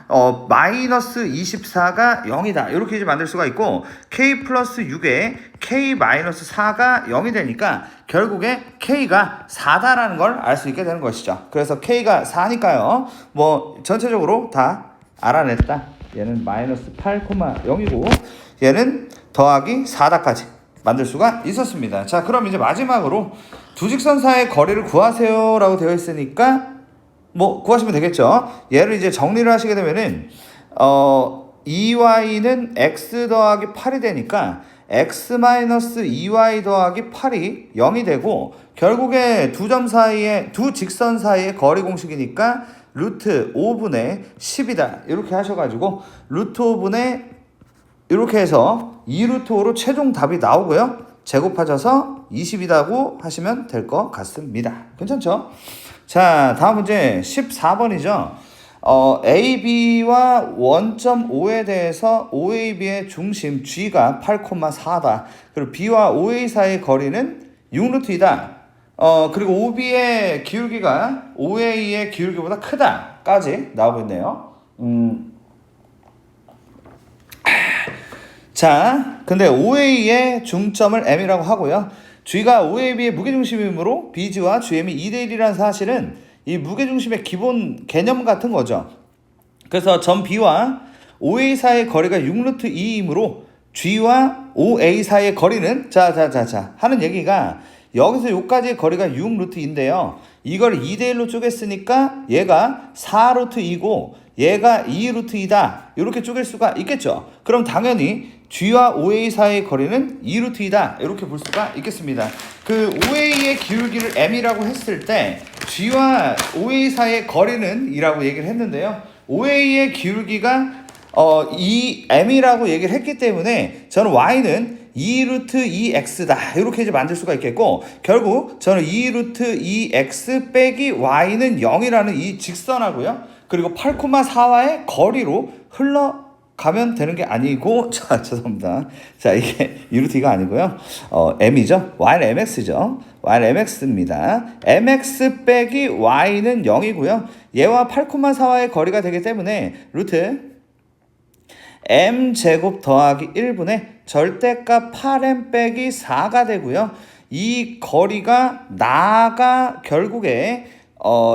마이너스 24가 0이다. 이렇게 이제 만들 수가 있고, k 플러스 6에 k 마이너스 4가 0이 되니까, 결국에 k가 4다라는 걸 알 수 있게 되는 것이죠. 그래서 k가 4니까요. 뭐, 전체적으로 다 알아냈다. 얘는 마이너스 8,0이고, 얘는 더하기 4다까지 만들 수가 있었습니다. 자, 그럼 이제 마지막으로 두 직선 사이의 거리를 구하세요 라고 되어 있으니까, 뭐 구하시면 되겠죠. 얘를 이제 정리를 하시게 되면은 2y는 x 더하기 8이 되니까 x 마이너스 2y 더하기 8이 0이 되고, 결국에 두 직선 사이의 거리 공식이니까 루트 5분의 10이다 이렇게 하셔가지고 루트 5분의 이렇게 해서 2루트 5로 최종 답이 나오고요. 제곱하셔서 20이라고 하시면 될 것 같습니다. 괜찮죠? 자, 다음 문제 14번이죠. AB와 원점 O에 대해서 OAB의 중심 G가 8,4다. 그리고 B와 OA 사이의 거리는 6루트이다. 그리고 OB의 기울기가 OA의 기울기보다 크다까지 나오고 있네요. 자, 근데 OA의 중점을 M이라고 하고요. G가 OAB의 무게중심이므로 BG와 GM이 2대1이라는 사실은 이 무게중심의 기본 개념 같은 거죠. 그래서 점 B와 OA 사이의 거리가 6루트 2이므로 G와 OA 사이의 거리는 자 하는 얘기가 여기서 여기까지의 거리가 6루트 2인데요. 이걸 2대1로 쪼갰으니까 얘가 4루트 2고 얘가 2루트 2다. 이렇게 쪼갤 수가 있겠죠. 그럼 당연히 G와 OA 사이의 거리는 2루트 2다. 이렇게 볼 수가 있겠습니다. 그 OA의 기울기를 M이라고 했을 때 G와 OA 사이의 거리는 이라고 얘기를 했는데요. OA의 기울기가 M이라고 얘기를 했기 때문에 저는 Y는 2루트 2x다 이렇게 이제 만들 수가 있겠고, 결국 저는 2루트 2x 빼기 y는 0이라는 이 직선하고요, 그리고 8,4와의 거리로 흘러가면 되는 게 아니고, 자, 죄송합니다. 자, 이게 2루트 2가 아니고요, m이죠. y는 mx죠. y는 mx입니다. mx 빼기 y는 0이고요. 얘와 8,4와의 거리가 되기 때문에 루트 m제곱 더하기 1분의 절대값 8m 빼기 4가 되고요. 이 거리가 나가 결국에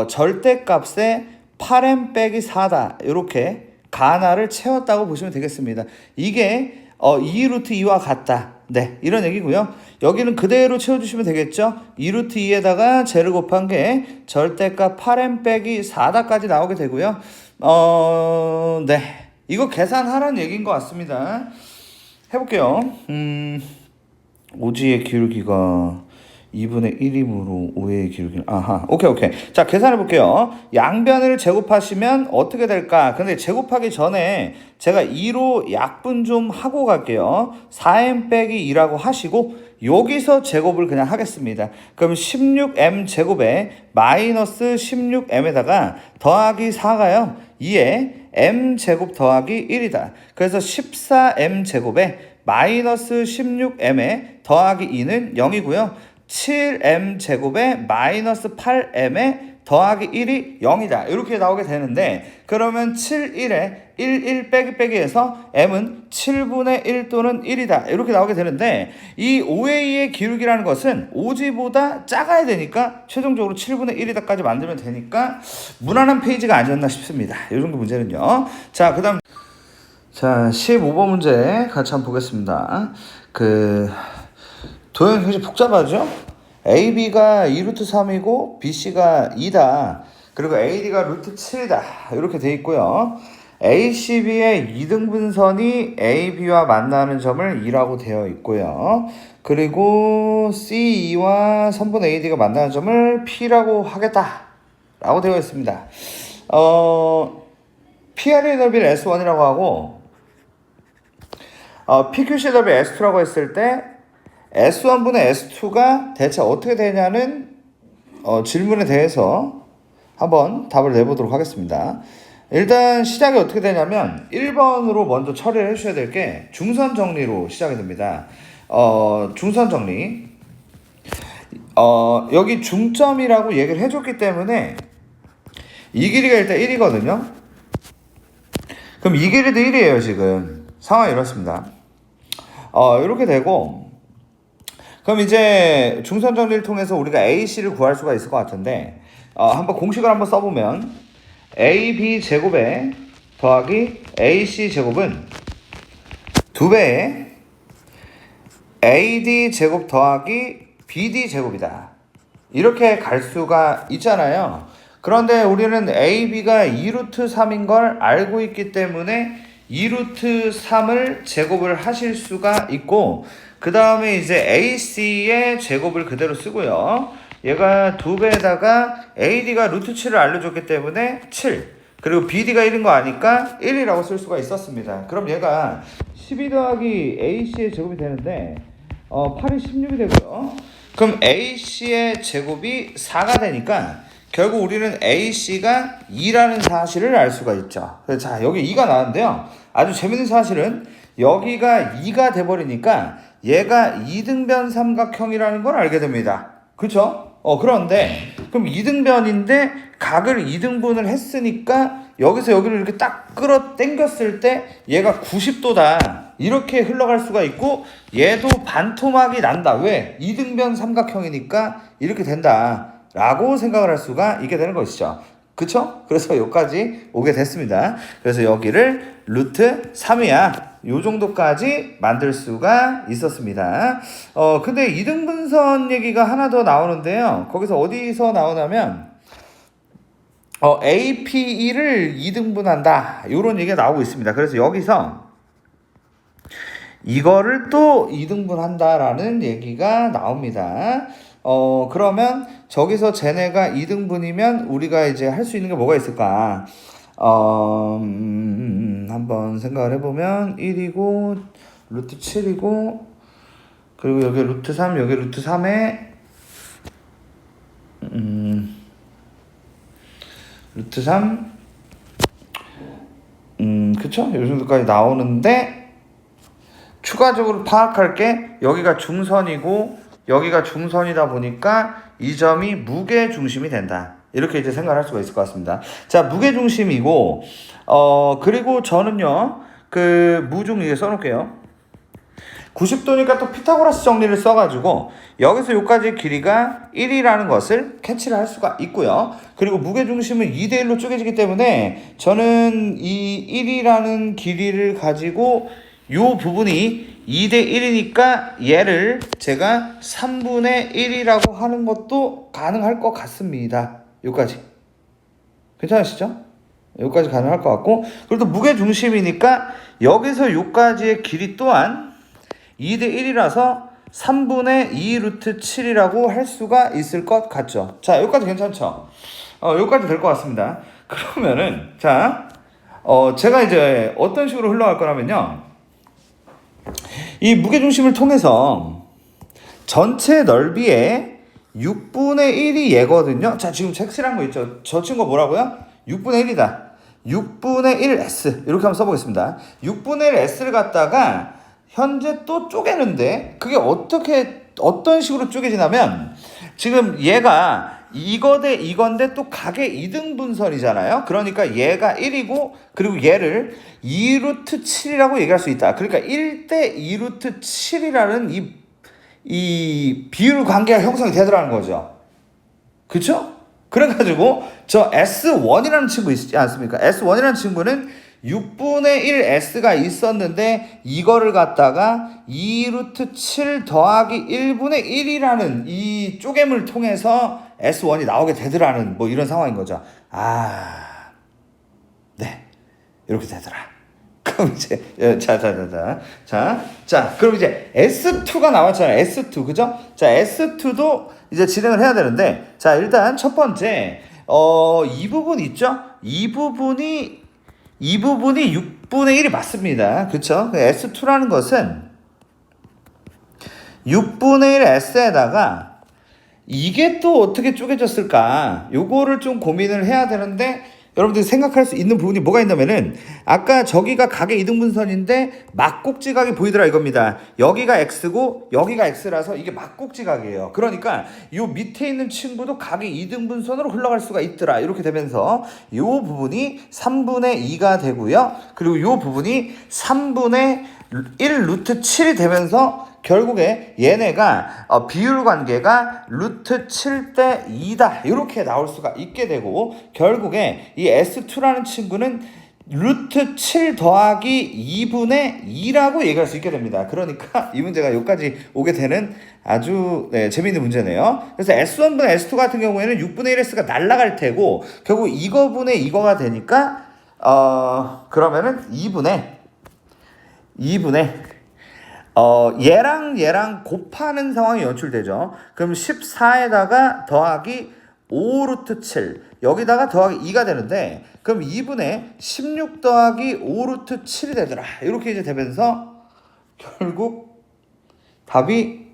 절대값에 8m 빼기 4다. 이렇게 가나를 채웠다고 보시면 되겠습니다. 이게 2루트 2와 같다. 네, 이런 얘기고요. 여기는 그대로 채워주시면 되겠죠. 2루트 2에다가 제를 곱한 게 절대값 8m 빼기 4다까지 나오게 되고요. 네. 이거 계산하라는 얘기인 것 같습니다. 해볼게요. 오지의 기울기가 2분의 1이므로 5의 기울기는 오케이. 자, 계산해볼게요. 양변을 제곱하시면 어떻게 될까? 근데 제곱하기 전에 제가 2로 약분 좀 하고 갈게요. 4m 빼기 2라고 하시고 여기서 제곱을 그냥 하겠습니다. 그럼 16m 제곱에 마이너스 16m에다가 더하기 4가요. 2에 m 제곱 더하기 1이다. 그래서 14m 제곱에 마이너스 16m에 더하기 2는 0이고요. 7m 제곱에 마이너스 8m에 더하기 1이 0이다. 이렇게 나오게 되는데, 그러면 7, 1에 1 빼기 해서 m은 7분의 1 또는 1이다. 이렇게 나오게 되는데, 이 OA의 기울기라는 것은 OG보다 작아야 되니까 최종적으로 7분의 1이다까지 만들면 되니까 무난한 페이지가 아니었나 싶습니다. 이 정도 문제는요. 자, 그 다음 15번 문제 같이 한번 보겠습니다. 도형이 굉장히 복잡하죠? AB가 2루트 3이고 BC가 2다. 그리고 AD가 루트 7이다. 이렇게 돼 있고요. ACB의 2등분선이 AB와 만나는 점을 2라고 되어 있고요. 그리고 CE와 선분 AD가 만나는 점을 P라고 하겠다. 라고 되어 있습니다. PR의 넓이를 S1이라고 하고, PQC의 넓이 S2라고 했을 때 S1분의 S2가 대체 어떻게 되냐는 질문에 대해서 한번 답을 내보도록 하겠습니다. 일단 시작이 어떻게 되냐면 1번으로 먼저 처리를 해주셔야 될 게 중선 정리로 시작이 됩니다. 중선 정리. 여기 중점이라고 얘기를 해줬기 때문에 이 길이가 일단 1이거든요. 그럼 이 길이도 1이에요, 지금. 상황이 이렇습니다. 이렇게 되고, 그럼 이제 중선 정리를 통해서 우리가 AC를 구할 수가 있을 것 같은데, 한번 공식을 한번 써보면, AB 제곱에 더하기 AC 제곱은 2배의 AD 제곱 더하기 BD 제곱이다. 이렇게 갈 수가 있잖아요. 그런데 우리는 AB가 2루트 3인 걸 알고 있기 때문에 2루트 3을 제곱을 하실 수가 있고, 그 다음에 이제 AC의 제곱을 그대로 쓰고요. 얘가 2배에다가 AD가 루트 7을 알려줬기 때문에 7, 그리고 BD가 1인 거 아니까 1이라고 쓸 수가 있었습니다. 그럼 얘가 12 더하기 AC의 제곱이 되는데 8이 16이 되고요. 그럼 AC의 제곱이 4가 되니까 결국 우리는 AC가 2라는 사실을 알 수가 있죠. 자, 여기 2가 나왔는데요. 아주 재밌는 사실은 여기가 2가 돼버리니까 얘가 2등변 삼각형이라는 걸 알게 됩니다. 그쵸? 그런데 그럼 2등변인데 각을 2등분을 했으니까 여기서 여기를 이렇게 딱 끌어 당겼을 때 얘가 90도다. 이렇게 흘러갈 수가 있고 얘도 반토막이 난다. 왜? 2등변 삼각형이니까 이렇게 된다. 라고 생각을 할 수가 있게 되는 것이죠. 그쵸? 그래서 여기까지 오게 됐습니다. 그래서 여기를 루트 3이야. 요 정도까지 만들 수가 있었습니다. 근데 이등분선 얘기가 하나 더 나오는데요. 거기서 어디서 나오냐면, APE를 2등분한다. 요런 얘기가 나오고 있습니다. 그래서 여기서 이거를 또 2등분한다라는 얘기가 나옵니다. 그러면 저기서 쟤네가 2등분이면 우리가 이제 할 수 있는 게 뭐가 있을까? 한번 생각을 해보면 1이고 루트 7이고 그리고 여기 루트 3, 여기 루트 3에 루트 3 그쵸? 요 정도까지 나오는데 추가적으로 파악할 게 여기가 중선이고 여기가 중선이다 보니까 이 점이 무게중심이 된다. 이렇게 이제 생각을 할 수가 있을 것 같습니다. 자, 무게중심이고, 그리고 저는요, 무중 위에 써놓을게요. 90도니까 또 피타고라스 정리를 써가지고, 여기서 여기까지 길이가 1이라는 것을 캐치를 할 수가 있고요. 그리고 무게중심은 2대1로 쪼개지기 때문에, 저는 이 1이라는 길이를 가지고, 요 부분이 2대1이니까 얘를 제가 3분의 1이라고 하는 것도 가능할 것 같습니다. 여기까지. 괜찮으시죠? 여기까지 가능할 것 같고, 그리고 또 무게중심이니까 여기서 여기까지의 길이 또한 2대1이라서 3분의 2 루트 7이라고 할 수가 있을 것 같죠. 자, 여기까지 괜찮죠? 여기까지 될 것 같습니다. 그러면은, 자, 제가 이제 어떤 식으로 흘러갈 거냐면요. 이 무게중심을 통해서 전체 넓이의 6분의 1이 얘거든요. 자, 지금 색칠한 거 있죠? 저 친구 뭐라고요? 6분의 1이다. 6분의 1S 이렇게 한번 써보겠습니다. 6분의 1S를 갖다가 현재 또 쪼개는데 그게 어떤 식으로 쪼개지냐면 지금 얘가 이거 대 이건데 또 각의 2등분선이잖아요. 그러니까 얘가 1이고 그리고 얘를 2루트 7이라고 얘기할 수 있다. 그러니까 1대 2루트 7이라는 이 비율 관계가 형성이 되더라는 거죠. 그쵸? 그래가지고 저 S1이라는 친구 있지 않습니까? S1이라는 친구는 6분의 1S가 있었는데 이거를 갖다가 2루트 7 더하기 1분의 1이라는 이 쪼개물 통해서 S1이 나오게 되더라는 뭐 이런 상황인 거죠. 네. 이렇게 되더라. 그럼 이제 자, 그럼 이제 S2가 나왔잖아요. S2 그죠? 자, S2도 이제 진행을 해야 되는데 자, 일단 첫 번째 이 부분 있죠? 이 부분이 6분의 1이 맞습니다. 그쵸? S2라는 것은 6분의 1 S에다가 이게 또 어떻게 쪼개졌을까? 요거를 좀 고민을 해야 되는데 여러분들이 생각할 수 있는 부분이 뭐가 있냐면은 아까 저기가 각의 이등분선인데 막꼭지각이 보이더라 이겁니다. 여기가 x고 여기가 x라서 이게 막꼭지각이에요. 그러니까 요 밑에 있는 친구도 각의 이등분선으로 흘러갈 수가 있더라. 이렇게 되면서 요 부분이 3분의 2가 되고요. 그리고 요 부분이 3분의 1 루트 7이 되면서 결국에 얘네가 비율 관계가 루트 7대 2다 이렇게 나올 수가 있게 되고 결국에 이 S2라는 친구는 루트 7 더하기 2분의 2라고 얘기할 수 있게 됩니다. 그러니까 이 문제가 여기까지 오게 되는 아주 재미있는 문제네요. 그래서 S1분의 S2 같은 경우에는 6분의 1S가 날아갈 테고 결국 이거분의 이거가 되니까 그러면은 2분의 얘랑 곱하는 상황이 연출되죠. 그럼 14에다가 더하기 5 루트 7 여기다가 더하기 2가 되는데 그럼 2분의 16 더하기 5 루트 7이 되더라. 이렇게 이제 되면서 결국 답이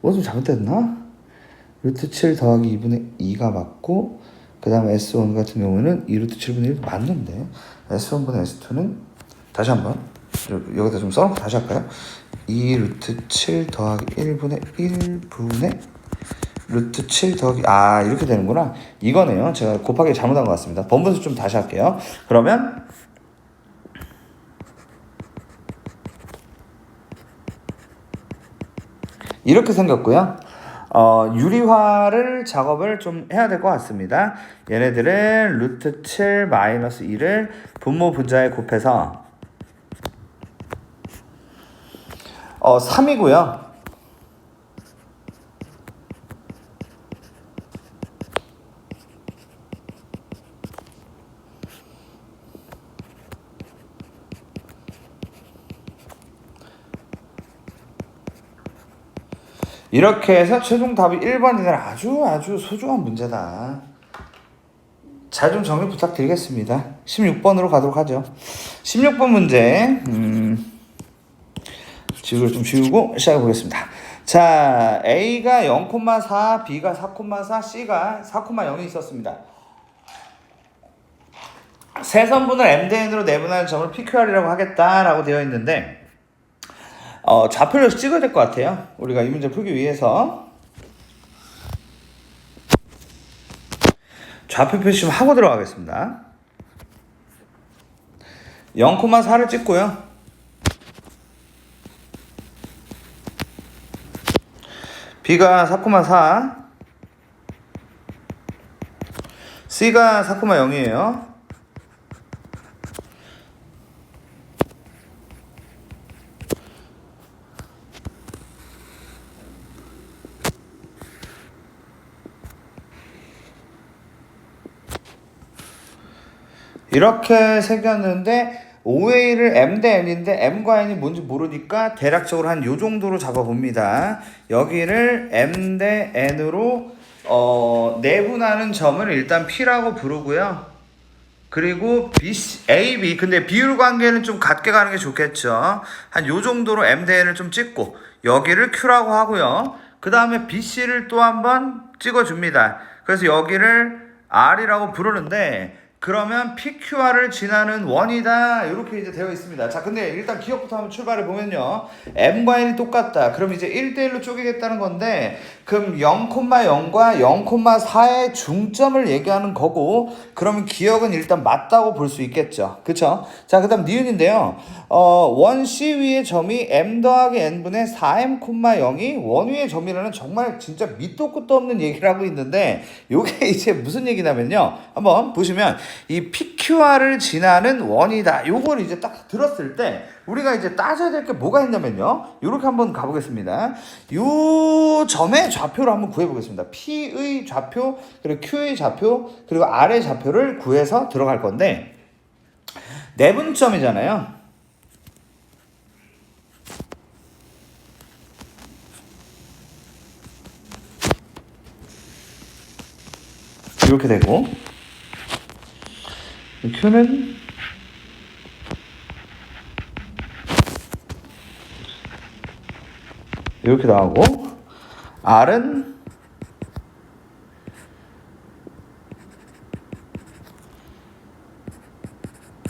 뭐 좀 잘못됐나? 루트 7 더하기 2분의 2가 맞고 그 다음에 S1 같은 경우는 2 루트 7분의 1 맞는데 S1분의 S2는 다시 한번 여기다 좀 써놓고 다시 할까요? 2 루트 7 더하기 1분의 1분의 루트 7 더하기 이렇게 되는구나. 이거네요. 제가 곱하기 잘못한 것 같습니다. 번분수 좀 다시 할게요. 그러면 이렇게 생겼고요. 유리화를 작업을 좀 해야 될 것 같습니다. 얘네들은 루트 7 마이너스 2를 분모 분자에 곱해서 3이고요. 이렇게 해서 최종 답이 1번이는 아주 소중한 문제다. 잘 좀 정리 부탁드리겠습니다. 16번으로 가도록 하죠. 16번 문제 지우를 좀 지우고 시작해 보겠습니다. 자, A가 0,4, B가 4,4, C가 4,0이 있었습니다. 세선분을 MDN으로 내분하는 점을 PQR이라고 하겠다라고 되어 있는데 좌표를 찍어야 될 것 같아요. 우리가 이 문제 풀기 위해서 좌표 표시 좀 하고 들어가겠습니다. 0,4를 찍고요. B가 4,4, C가 4,0이에요. 이렇게 새겼는데 OA를 M 대 N인데 M과 N이 뭔지 모르니까 대략적으로 한 요 정도로 잡아봅니다. 여기를 M 대 N으로 내분하는 점을 일단 P라고 부르고요. 그리고 A, B 근데 비율 관계는 좀 같게 가는 게 좋겠죠. 한 요 정도로 M 대 N을 좀 찍고 여기를 Q라고 하고요. 그 다음에 BC를 또 한번 찍어줍니다. 그래서 여기를 R이라고 부르는데 그러면 PQR을 지나는 원이다 이렇게 이제 되어 있습니다. 자, 근데 일단 기억부터 한번 출발해 보면요, M과 N이 똑같다. 그럼 이제 1대1로 쪼개겠다는 건데 그럼 0,0과 0,4의 중점을 얘기하는 거고 그러면 기억은 일단 맞다고 볼 수 있겠죠. 그쵸? 자, 그 다음 니은인데요. 원 C 위의 점이 M 더하기 N분의 4M,0이 원 위의 점이라는 정말 진짜 밑도 끝도 없는 얘기를 하고 있는데 요게 이제 무슨 얘기냐면요, 한번 보시면 이 PQR을 지나는 원이다. 요걸 이제 딱 들었을 때 우리가 이제 따져야 될 게 뭐가 있냐면요, 요렇게 한번 가보겠습니다. 요 점의 좌표를 한번 구해보겠습니다. P의 좌표, 그리고 Q의 좌표, 그리고 R의 좌표를 구해서 들어갈 건데 내분점이잖아요. 이렇게 되고 Q는 이렇게 나오고 R은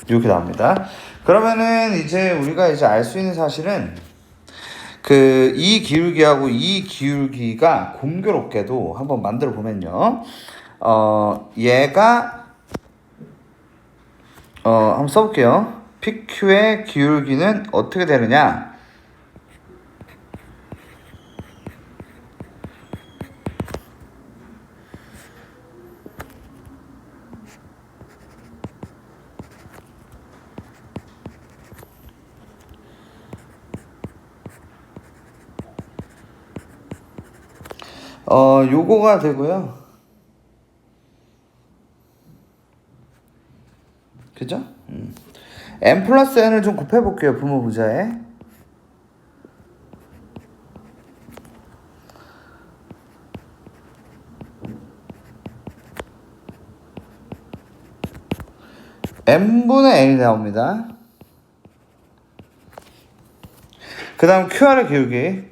이렇게 나옵니다. 그러면은 이제 우리가 이제 알 수 있는 사실은 그 이 기울기하고 이 기울기가 공교롭게도 한번 만들어 보면요. 얘가 한번 써볼게요. PQ의 기울기는 어떻게 되느냐? 요거가 되고요. 그죠? n 플러스 n을 좀 곱해볼게요. 부모 부자에. n분의 n이 나옵니다. 그 다음 QR의 기울기.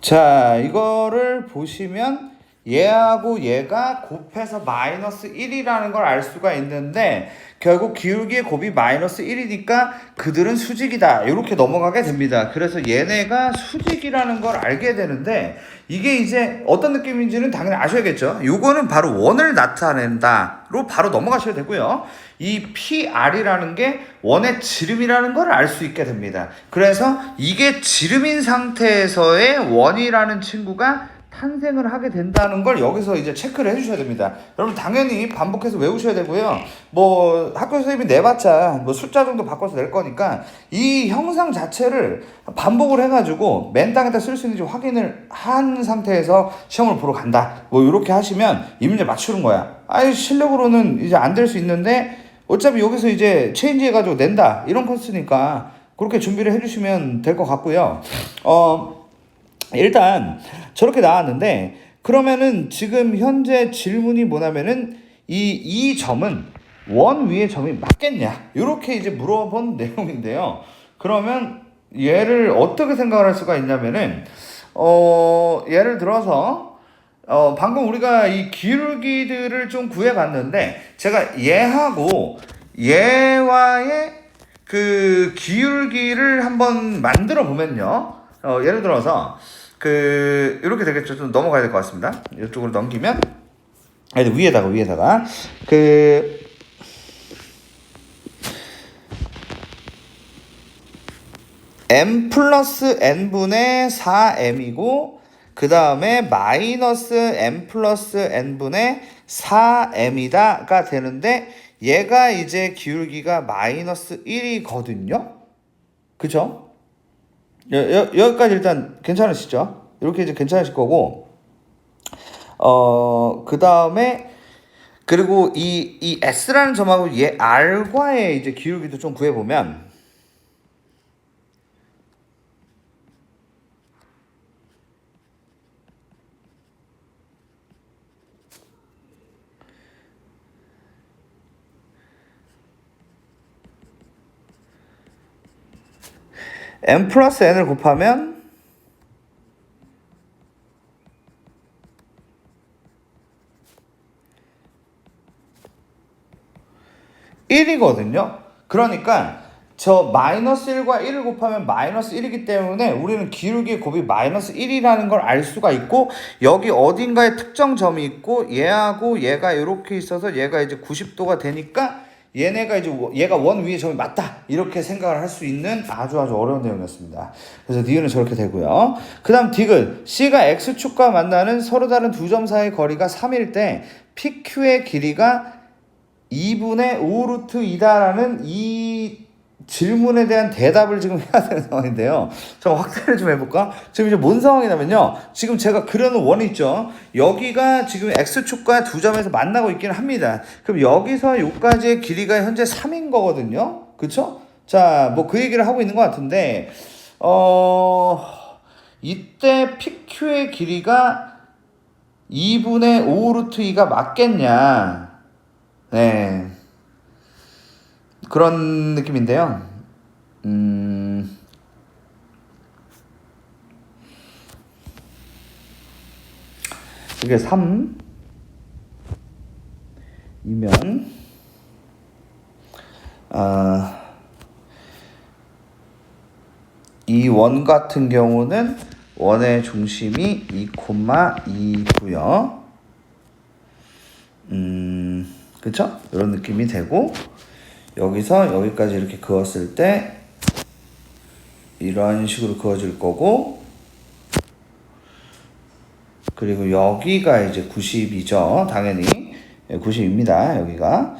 자, 이거를 보시면 얘하고 얘가 곱해서 마이너스 1이라는 걸 알 수가 있는데 결국 기울기의 곱이 마이너스 1이니까 그들은 수직이다. 이렇게 넘어가게 됩니다. 그래서 얘네가 수직이라는 걸 알게 되는데 이게 이제 어떤 느낌인지는 당연히 아셔야겠죠. 요거는 바로 원을 나타낸다로 바로 넘어가셔야 되고요. 이 PR이라는 게 원의 지름이라는 걸 알 수 있게 됩니다. 그래서 이게 지름인 상태에서의 원이라는 친구가 탄생을 하게 된다는 걸 여기서 이제 체크를 해주셔야 됩니다. 여러분 당연히 반복해서 외우셔야 되고요. 뭐 학교 선생님이 내봤자 뭐 숫자 정도 바꿔서 낼 거니까 이 형상 자체를 반복을 해가지고 맨땅에다 쓸 수 있는지 확인을 한 상태에서 시험을 보러 간다. 뭐 이렇게 하시면 이 문제 맞추는 거야. 아니 실력으로는 이제 안 될 수 있는데 어차피 여기서 이제 체인지 해가지고 낸다 이런 코스니까 그렇게 준비를 해주시면 될 것 같고요. 일단 저렇게 나왔는데 그러면은 지금 현재 질문이 뭐냐면은 이 점은 원 위의 점이 맞겠냐 이렇게 이제 물어본 내용인데요. 그러면 얘를 어떻게 생각을 할 수가 있냐면은 예를 들어서 방금 우리가 이 기울기들을 좀 구해봤는데 제가 얘하고 얘와의 그 기울기를 한번 만들어 보면요. 예를 들어서 이렇게 되겠죠. 좀 넘어가야 될 것 같습니다. 이쪽으로 넘기면 위에다가 m 플러스 n분의 4m이고 그 다음에 마이너스 m 플러스 n분의 4m이다가 되는데 얘가 이제 기울기가 마이너스 1이거든요. 그쵸? 여기까지 일단 괜찮으시죠? 이렇게 이제 괜찮으실 거고, 그 다음에, 그리고 이 S라는 점하고 얘 R과의 이제 기울기도 좀 구해보면, m 플러스 n을 곱하면 1이거든요. 그러니까 저 마이너스 1과 1을 곱하면 마이너스 1이기 때문에 우리는 기울기의 곱이 마이너스 1이라는 걸 알 수가 있고 여기 어딘가에 특정 점이 있고 얘하고 얘가 이렇게 있어서 얘가 이제 90도가 되니까 얘네가 이제 얘가 원 위에 점이 맞다 이렇게 생각을 할 수 있는 아주 어려운 내용이었습니다. 그래서 니은은 저렇게 되고요. 그 다음 디귿 C가 X축과 만나는 서로 다른 두 점 사이 거리가 3일 때 PQ의 길이가 2분의 5 루트 2다라는 이 질문에 대한 대답을 지금 해야 되는 상황인데요. 자, 확대를 좀 해볼까? 지금 이제 뭔 상황이냐면요. 지금 제가 그려놓은 원 있죠. 여기가 지금 X축과 두 점에서 만나고 있기는 합니다. 그럼 여기서 여기까지의 길이가 현재 3인 거거든요. 그쵸? 자, 뭐 그 얘기를 하고 있는 것 같은데, 이때 PQ의 길이가 2분의 5 루트 2가 맞겠냐. 네. 그런 느낌인데요. 이게 3이면, 이 원 같은 경우는 원의 중심이 2,2고요. 그쵸? 이런 느낌이 되고, 여기서 여기까지 이렇게 그었을 때 이런 식으로 그어질 거고, 그리고 여기가 이제 90이죠. 당연히 90입니다. 여기가.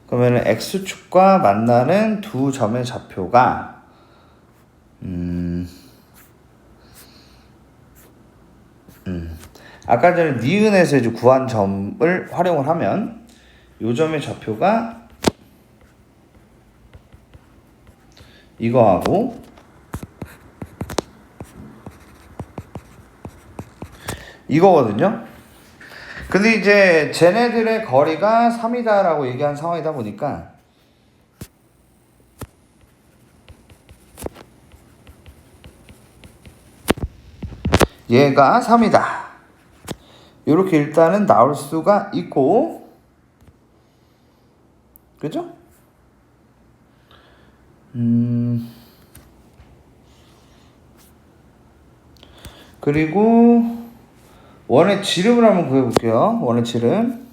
그러면 X축과 만나는 두 점의 좌표가 아까 전에 니은에서 이제 구한 점을 활용을 하면 요 점의 좌표가 이거하고 이거거든요. 근데 이제 쟤네들의 거리가 3이다라고 얘기한 상황이다 보니까 얘가 3이다. 이렇게 일단은 나올 수가 있고, 그죠? 그리고 원의 지름을 한번 구해볼게요. 원의 지름.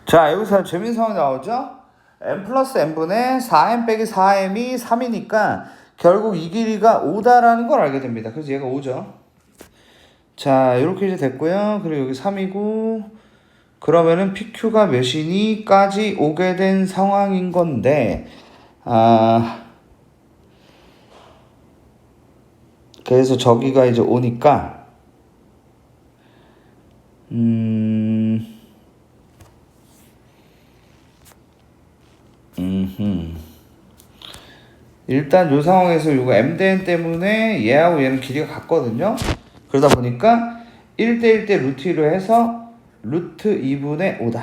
자, 여기서 재밌는 상황이 나오죠? m 플러스 n분의 4m 빼기 4m이 3이니까 결국 이 길이가 5다라는 걸 알게 됩니다. 그래서 얘가 5죠. 자, 이렇게 이제 됐고요. 그리고 여기 3이고, 그러면은 PQ가 몇이니까지 오게 된 상황인 건데, 그래서 저기가 이제 오니까, 일단 이 상황에서 이거 m대n 때문에 얘하고 얘는 길이가 같거든요. 그러다 보니까 1대 1대 루트 2로 해서 루트 2분의 5다.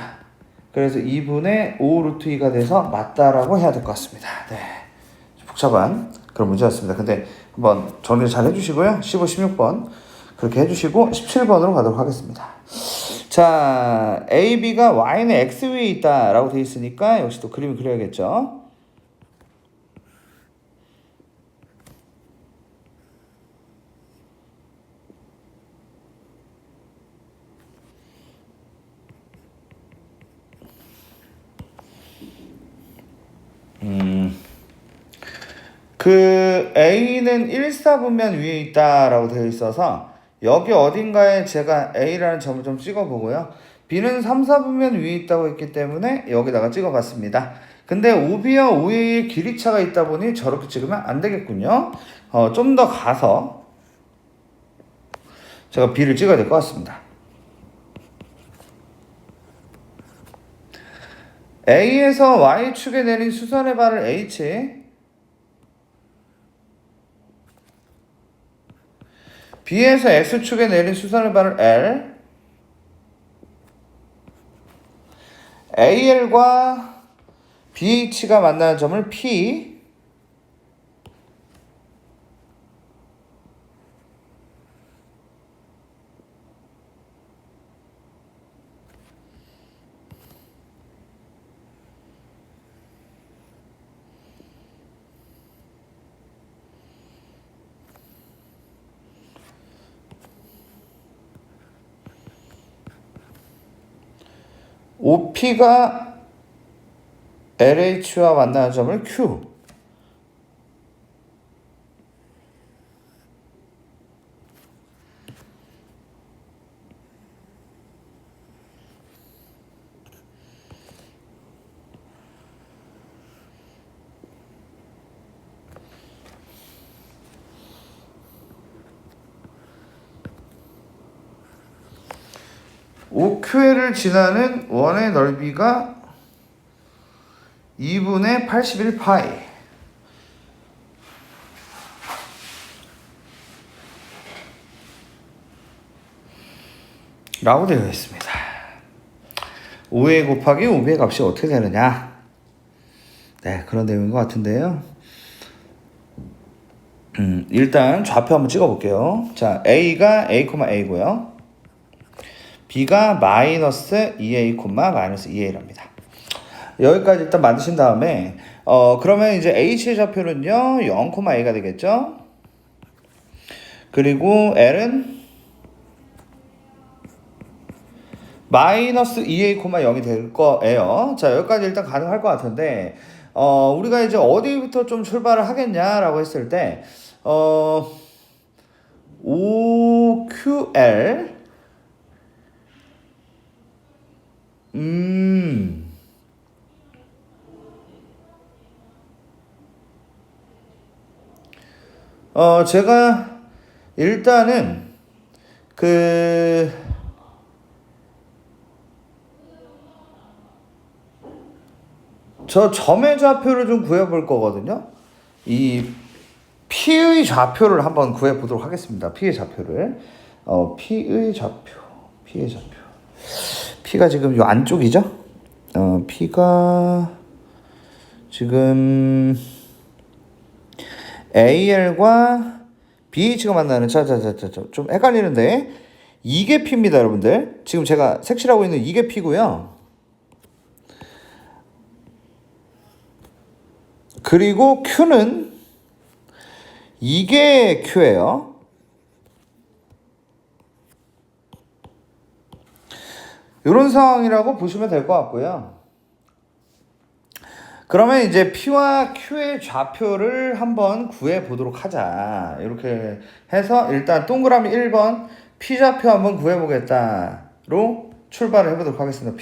그래서 2분의 5 루트 2가 돼서 맞다라고 해야 될 것 같습니다. 네, 복잡한 그런 문제였습니다. 근데 한번 정리 잘 해주시고요. 15, 16번 그렇게 해주시고 17번으로 가도록 하겠습니다. 자, A, B가 Y는 X 위에 있다라고 되어 있으니까 역시 또 그림을 그려야겠죠. 그 A는 1사분면 위에 있다라고 되어 있어서 여기 어딘가에 제가 A라는 점을 좀 찍어보고요. B는 3, 4분면 위에 있다고 했기 때문에 여기다가 찍어봤습니다. 근데 OB와 OA의 길이차가 있다 보니 저렇게 찍으면 안 되겠군요. 좀 더 가서 제가 B를 찍어야 될 것 같습니다. A에서 Y축에 내린 수선의 발을 H, B에서 X축에 내린 수선의 발을 L, AL과 BH가 만나는 점을 P, OP가 LH와 만나는 점을 Q. OQL을 지나는 원의 넓이가 2분의 81파이 라고 되어 있습니다. 5a 곱하기 5b의 값이 어떻게 되느냐. 네, 그런 내용인 것 같은데요. 일단 좌표 한번 찍어 볼게요. 자, a가 a,a고요. b가 마이너스 2a, 마이너스 2a랍니다. 여기까지 일단 만드신 다음에 그러면 이제 h의 좌표는요 0, a가 되겠죠. 그리고 l은 마이너스 2a, 0이 될 거예요. 자, 여기까지 일단 가능할 것 같은데 우리가 이제 어디부터 좀 출발을 하겠냐라고 했을 때 OQL 제가 일단은 저 점의 좌표를 좀 구해볼 거거든요. 이 P의 좌표를 한번 구해보도록 하겠습니다. P의 좌표를. P의 좌표. P가 지금 요 안쪽이죠? P가 지금 AL과 BH가 만나는 좀 헷갈리는데 이게 P입니다, 여러분들. 지금 제가 색칠하고 있는 이게 P고요. 그리고 Q는 이게 Q예요. 이런 상황이라고 보시면 될 것 같고요. 그러면 이제 P와 Q의 좌표를 한번 구해 보도록 하자. 이렇게 해서 일단 동그라미 1번 P 좌표 한번 구해 보겠다로 출발을 해보도록 하겠습니다.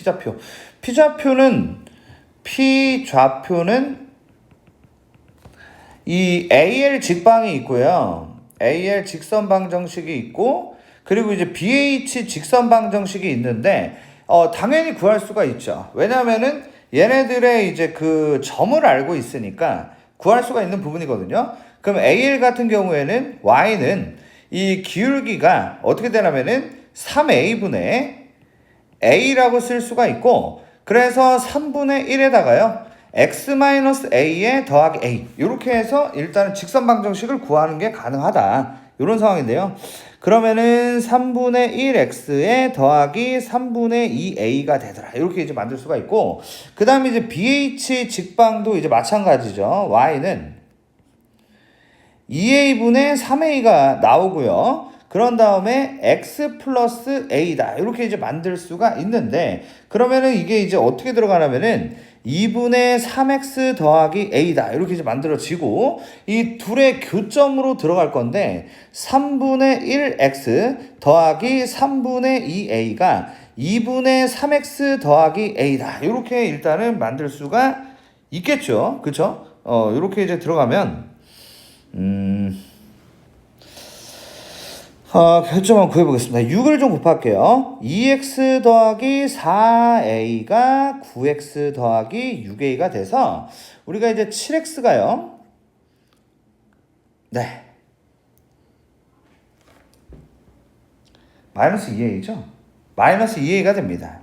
P 좌표는 이 AL 직방이 있고요. AL 직선 방정식이 있고, 그리고 이제 BH 직선 방정식이 있는데, 당연히 구할 수가 있죠. 왜냐면은 얘네들의 이제 그 점을 알고 있으니까 구할 수가 있는 부분이거든요. 그럼 AL 같은 경우에는 Y는 이 기울기가 어떻게 되냐면은 3A분의 A라고 쓸 수가 있고, 그래서 3분의 1에다가요. x-a에 더하기 a 이렇게 해서 일단은 직선 방정식을 구하는 게 가능하다. 이런 상황인데요. 그러면은 3분의 1x에 더하기 3분의 2a가 되더라. 이렇게 이제 만들 수가 있고, 그 다음에 이제 bh 직방도 이제 마찬가지죠. y는 2a분의 3a가 나오고요. 그런 다음에 x 플러스 a다. 이렇게 이제 만들 수가 있는데, 그러면은 이게 이제 어떻게 들어가냐면은 2분의 3x 더하기 a다. 이렇게 이제 만들어지고, 이 둘의 교점으로 들어갈 건데, 3분의 1x 더하기 3분의 2a가 2분의 3x 더하기 a다. 이렇게 일단은 만들 수가 있겠죠. 그쵸? 이렇게 이제 들어가면, 별점 한번 구해보겠습니다. 6을 좀 곱할게요. 2x 더하기 4a가 9x 더하기 6a가 돼서 우리가 이제 7x가요. 네. 마이너스 2a죠. 마이너스 2a가 됩니다.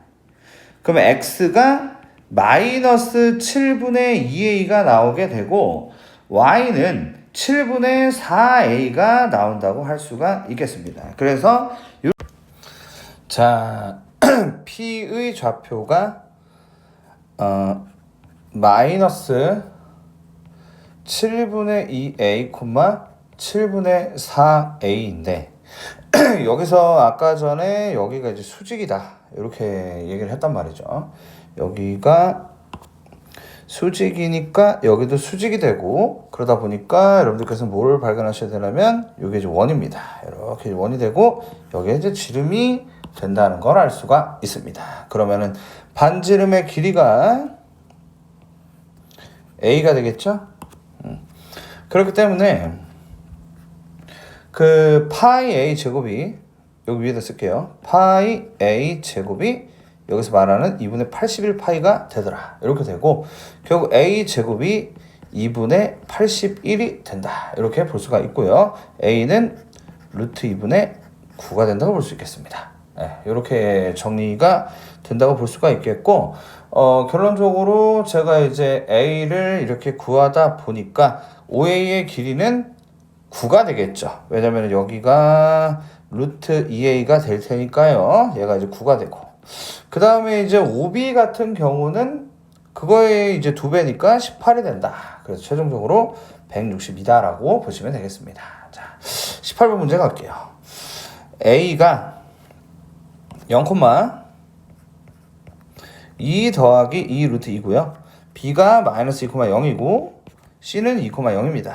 그러면 x가 마이너스 7분의 2a가 나오게 되고 y는 7분의 4a가 나온다고 할 수가 있겠습니다. 그래서 자 P의 좌표가 마이너스 7분의 2a, 7분의 4a인데 여기서 아까 전에 여기가 이제 수직이다 이렇게 얘기를 했단 말이죠. 여기가 수직이니까 여기도 수직이 되고, 그러다 보니까 여러분들께서 뭘 발견하셔야 되냐면 이게 이제 원입니다. 이렇게 원이 되고 여기에 이제 지름이 된다는 걸 알 수가 있습니다. 그러면은 반지름의 길이가 A가 되겠죠? 그렇기 때문에 그 파이 A 제곱이 여기 위에다 쓸게요. 파이 A 제곱이 여기서 말하는 2분의 81파이가 되더라. 이렇게 되고 결국 A 제곱이 2분의 81이 된다. 이렇게 볼 수가 있고요. A는 루트 2분의 9가 된다고 볼 수 있겠습니다. 네, 이렇게 정리가 된다고 볼 수가 있겠고 결론적으로 제가 이제 A를 이렇게 구하다 보니까 OA의 길이는 9가 되겠죠. 왜냐면 여기가 루트 2a가 될 테니까요. 얘가 이제 9가 되고. 그 다음에 이제 OB 같은 경우는 그거의 이제 2배니까 18이 된다. 그래서 최종적으로 160이다라고 보시면 되겠습니다. 자, 18번 문제 갈게요. A가 0,2 더하기 2 루트 2고요. B가 마이너스 2,0이고 C는 2,0입니다.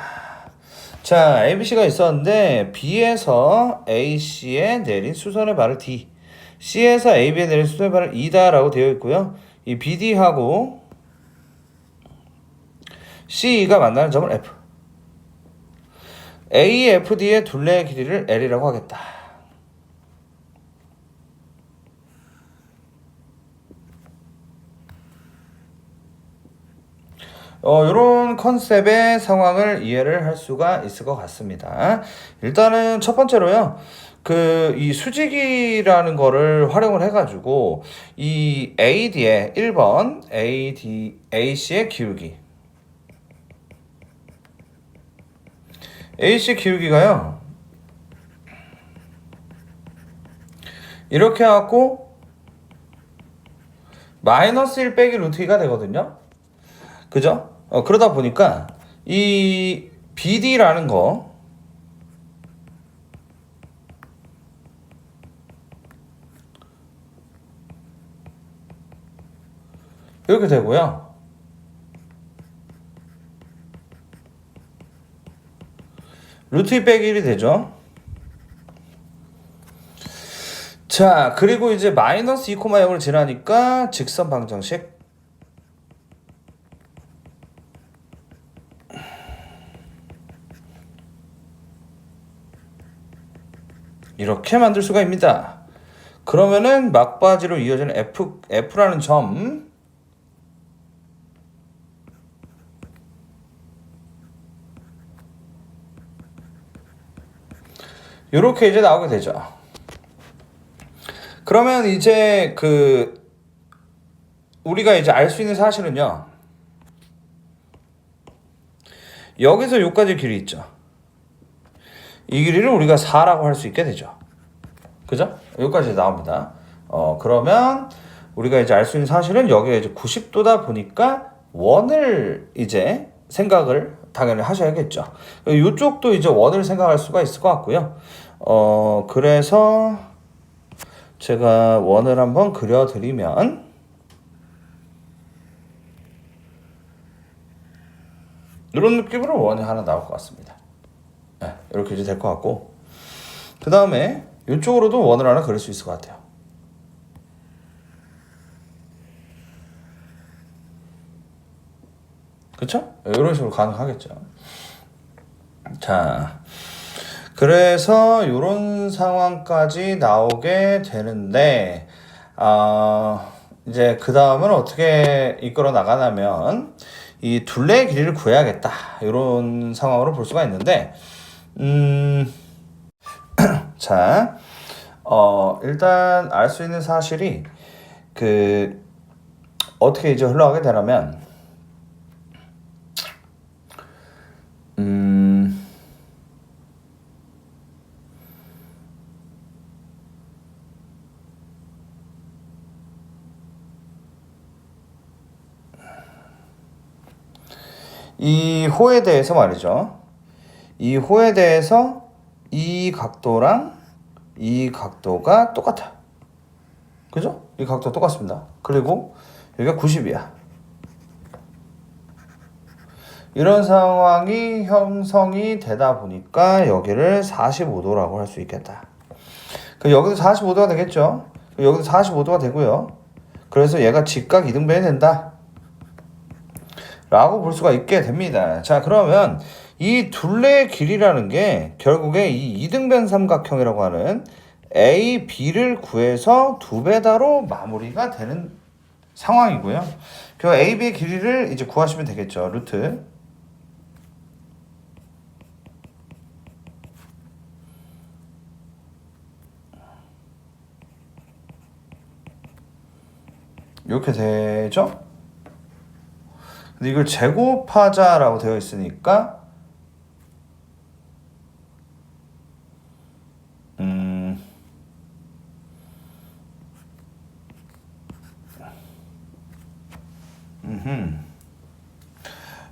자, ABC가 있었는데 B에서 AC에 내린 수선의 발을 D, C에서 AB에 내린 수선의 발을 E다라고 되어 있고요. 이 BD하고 CE가 만나는 점을 F, AFD의 둘레의 길이를 L이라고 하겠다. 이런 컨셉의 상황을 이해를 할 수가 있을 것 같습니다. 일단은 첫 번째로요. 이 수직이라는 거를 활용을 해가지고 이 AD의 1번 AC의 기울기, AC 기울기가요. 이렇게 해갖고 마이너스 1 빼기 루트 2가 되거든요. 그죠? 그러다 보니까 이 BD라는 거 이렇게 되고요. 루트 2 빼기 1이 되죠. 자, 그리고 이제 마이너스 2,0을 지나니까 직선 방정식 이렇게 만들 수가 있습니다. 그러면은 막바지로 이어지는 F라는 점 이렇게 이제 나오게 되죠. 그러면 이제 우리가 이제 알 수 있는 사실은요. 여기서 여기까지 길이 있죠. 이 길이를 우리가 4라고 할 수 있게 되죠. 그죠? 여기까지 나옵니다. 그러면 우리가 이제 알 수 있는 사실은 여기가 이제 90도다 보니까 원을 이제 생각을 당연히 하셔야겠죠. 이쪽도 이제 원을 생각할 수가 있을 것 같고요. 그래서 제가 원을 한번 그려드리면 이런 느낌으로 원이 하나 나올 것 같습니다. 네, 이렇게 이제 될 것 같고 그 다음에 이쪽으로도 원을 하나 그릴 수 있을 것 같아요. 그쵸? 이런 식으로 가능하겠죠. 자, 그래서 이런 상황까지 나오게 되는데 이제 그 다음은 어떻게 이끌어 나가냐면 이 둘레의 길이를 구해야겠다 이런 상황으로 볼 수가 있는데 자, 일단 알 수 있는 사실이 어떻게 이제 흘러가게 되냐면 이 호에 대해서 말이죠. 이 호에 대해서 이 각도랑 이 각도가 똑같아. 그죠? 이 각도 똑같습니다. 그리고 여기가 90이야. 이런 상황이 형성이 되다 보니까 여기를 45도라고 할 수 있겠다. 여기도 45도가 되겠죠. 여기도 45도가 되고요. 그래서 얘가 직각 이등변이 된다 라고 볼 수가 있게 됩니다. 자, 그러면 이 둘레의 길이라는 게 결국에 이 이등변 삼각형이라고 하는 A, B를 구해서 두 배다로 마무리가 되는 상황이고요. 그 A, B의 길이를 이제 구하시면 되겠죠. 루트. 이렇게 되죠? 근데 이걸 제곱하자라고 되어 있으니까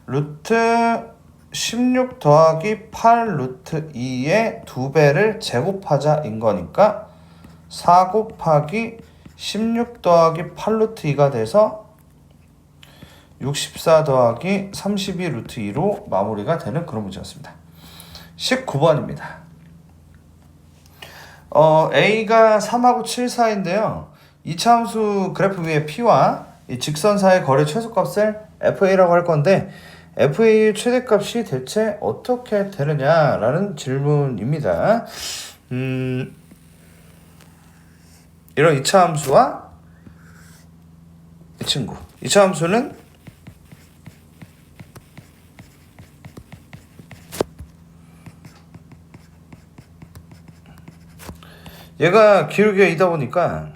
루트 16 더하기 8 루트 2의 2배를 제곱하자인 거니까 4 곱하기 16 더하기 8 루트 2가 돼서 64 더하기 32 루트 2로 마무리가 되는 그런 문제였습니다. 19번입니다. A가 3하고 7 사이인데요. 이차함수 그래프 위에 P와 이 직선 사이의 거리 최소값을 FA라고 할 건데 FA의 최대값이 대체 어떻게 되느냐라는 질문입니다. 이런 이차함수와 이 친구. 이차함수는 얘가 기울기가 2다 보니까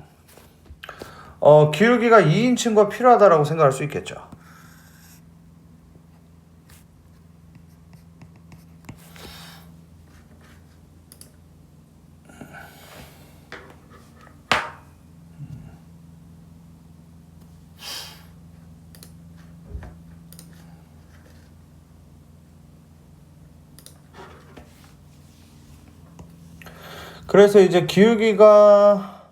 기울기가 2인 친구가 필요하다라고 생각할 수 있겠죠. 그래서 이제 기울기가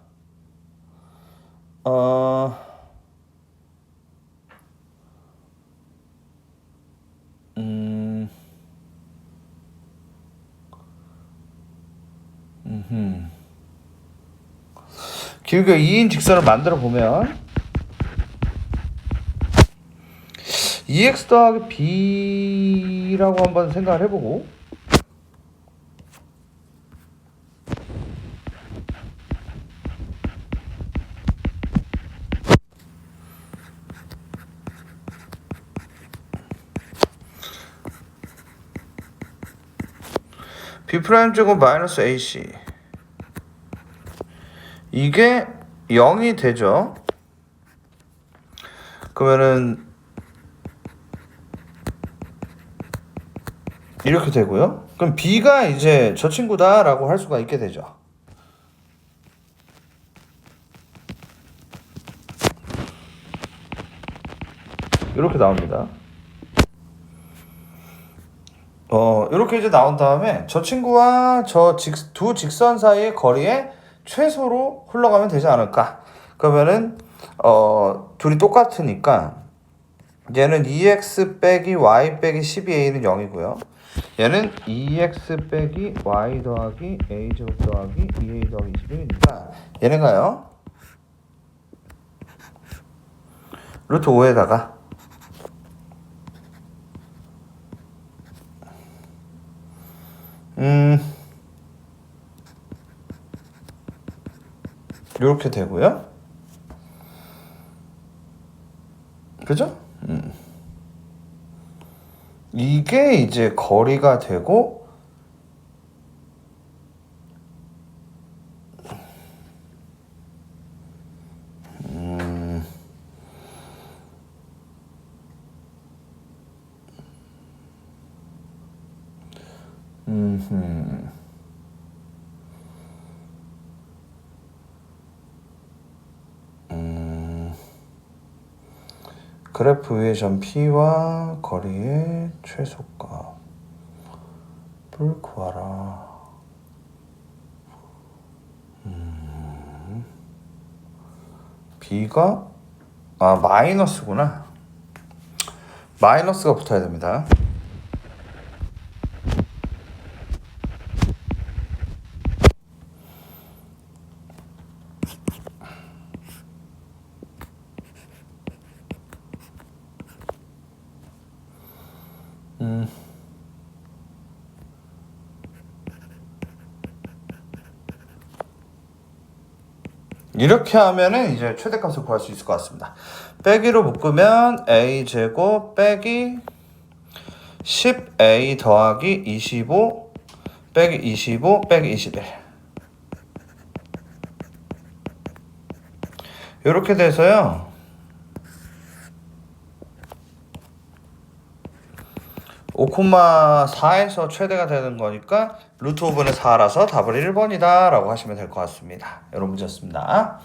기울기가 2인 직선을 만들어 보면 2x 더하기 b라고 한번 생각을 해보고 b' 제곱 마이너스 ac 이게 0이 되죠. 그러면은 이렇게 되고요. 그럼 b가 이제 저 친구다라고 할 수가 있게 되죠. 이렇게 나옵니다. 이렇게 이제 나온 다음에 저 친구와 두 직선 사이의 거리의 최소로 흘러가면 되지 않을까? 그러면은 둘이 똑같으니까 얘는 2x 빼기 y 빼기 12a는 0이고요. 얘는 2x 빼기 y 더하기 a 제곱 더하기 2a 더하기 21이니까 얘네가요 루트 5에다가 이렇게 되고요. 그죠? 이게 이제 거리가 되고 그래프 위의 점 P와 거리의 최소값을 구하라. B가 마이너스구나. 마이너스가 붙어야 됩니다. 이렇게 하면은 이제 최대값을 구할 수 있을 것 같습니다. 빼기로 묶으면 a제곱 빼기 10a 더하기 25 빼기 25 빼기 21 이렇게 돼서요 5,4에서 최대가 되는 거니까 루트 5분의 4라서 답을 1번이다 라고 하시면 될 것 같습니다. 이런 문제였습니다.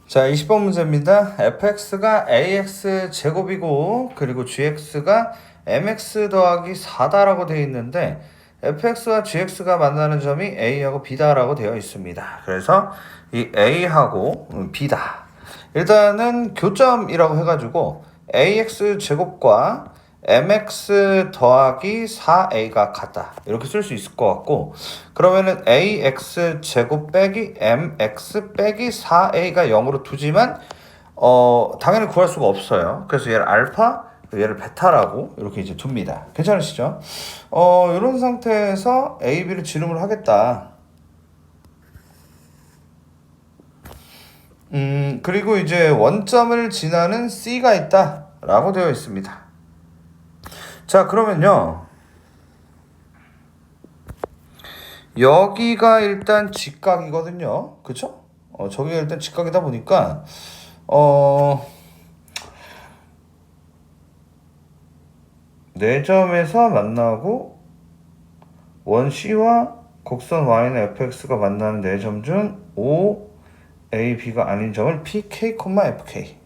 자, 20번 문제입니다. fx가 ax 제곱이고 그리고 gx가 mx 더하기 4다라고 되어 있는데 fx와 gx가 만나는 점이 a하고 b다라고 되어 있습니다. 그래서 이 a하고 b다. 일단은 교점이라고 해가지고 ax 제곱과 mx 더하기 4a가 같다. 이렇게 쓸 수 있을 것 같고 그러면은 ax 제곱 빼기 mx 빼기 4a가 0으로 두지만 당연히 구할 수가 없어요. 그래서 얘를 알파, 얘를 베타라고 이렇게 이제 둡니다. 괜찮으시죠? 이런 상태에서 a, b를 지름을 하겠다. 그리고 이제 원점을 지나는 c가 있다 라고 되어 있습니다. 자, 그러면요 여기가 일단 직각이거든요. 그쵸? 저기가 일단 직각이다 보니까 네 점에서 만나고 원 C와 곡선 Y는 fx가 만나는 네 점 중 O, A, B가 아닌 점을 PK, FK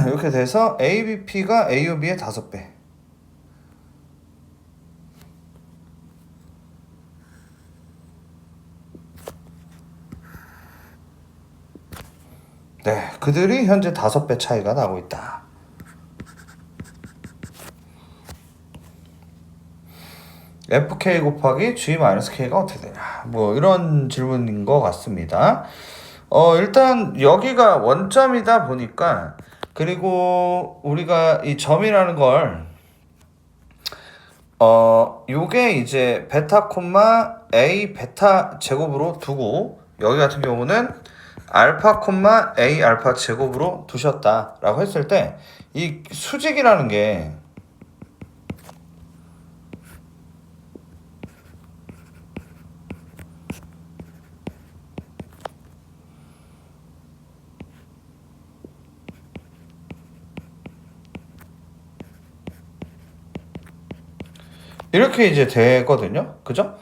이렇게 돼서 ABP가 AUB의 5배. 네, 그들이 현재 5배 차이가 나고 있다. FK 곱하기 G-K가 어떻게 되냐. 뭐 이런 질문인 것 같습니다. 일단 여기가 원점이다 보니까 그리고 우리가 이 점이라는 걸 요게 이제 베타 콤마 A 베타 제곱으로 두고 여기 같은 경우는 알파 콤마 A 알파 제곱으로 두셨다라고 했을 때 이 수직이라는 게 이렇게 이제 되거든요. 그죠?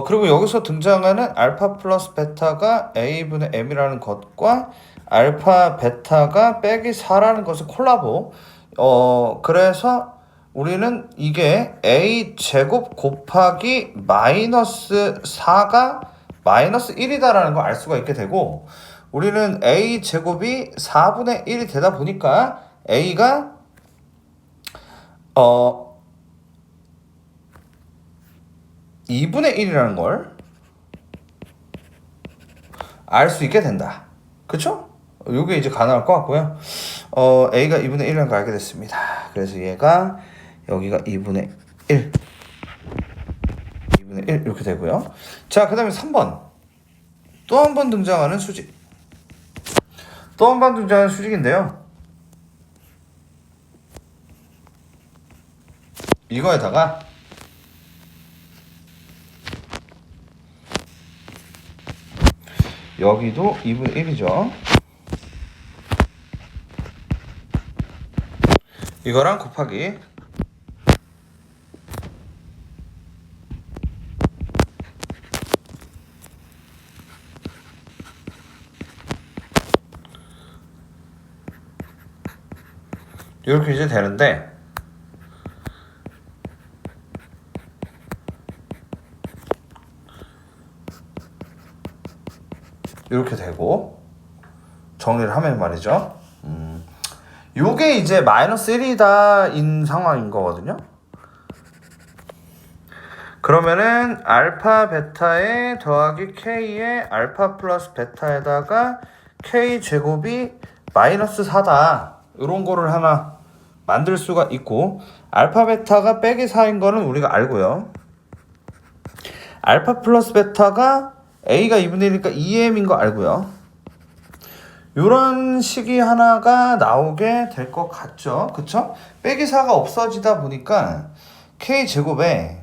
그리고 여기서 등장하는 알파 플러스 베타가 A분의 M이라는 것과 알파 베타가 빼기 4라는 것을 콜라보. 그래서 우리는 이게 A 제곱 곱하기 마이너스 4가 마이너스 1이다라는 걸 알 수가 있게 되고 우리는 A 제곱이 4분의 1이 되다 보니까 A가 2분의 1이라는 걸 알 수 있게 된다. 그쵸? 요게 이제 가능할 것 같고요. A가 2분의 1이라는 걸 알게 됐습니다. 그래서 얘가 여기가 2분의 1 2분의 1 이렇게 되고요. 자, 그 다음에 3번 또 한 번 등장하는 수직 또 한 번 등장하는 수직인데요. 이거에다가 여기도 2분의 1이죠. 이거랑 곱하기 이렇게 이제 되는데 이렇게 되고 정리를 하면 말이죠. 요게 이제 마이너스 1이다 인 상황인 거거든요. 그러면은 알파 베타에 더하기 k에 알파 플러스 베타에다가 k 제곱이 마이너스 4다 이런 거를 하나 만들 수가 있고, 알파 베타가 빼기 4인 거는 우리가 알고요. 알파 플러스 베타가 a가 2분의 1이니까 2m인 거 알고요. 요런 식이 하나가 나오게 될 것 같죠? 그쵸? 빼기 4가 없어지다 보니까 k 제곱에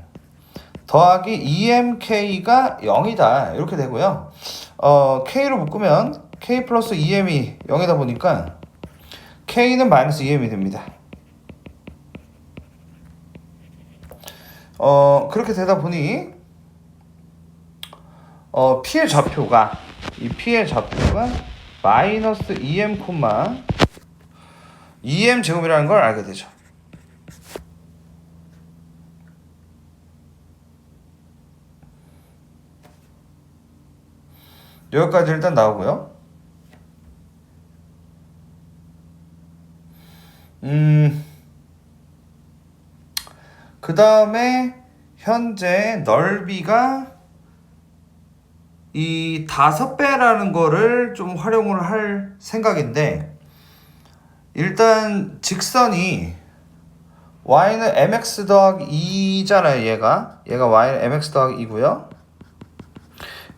더하기 2mk가 0이다 이렇게 되고요. k로 묶으면 k 플러스 2m이 0이다 보니까 k는 마이너스 2m이 됩니다. 그렇게 되다 보니 p의 좌표가 마이너스 2m, 2m 제곱이라는 걸 알게 되죠. 여기까지 일단 나오고요. 그 다음에 현재 넓이가 이 5배라는 거를 좀 활용을 할 생각인데, 일단 직선이 y는 mx 더하기 2잖아요. 얘가 y는 mx 더하기 2고요.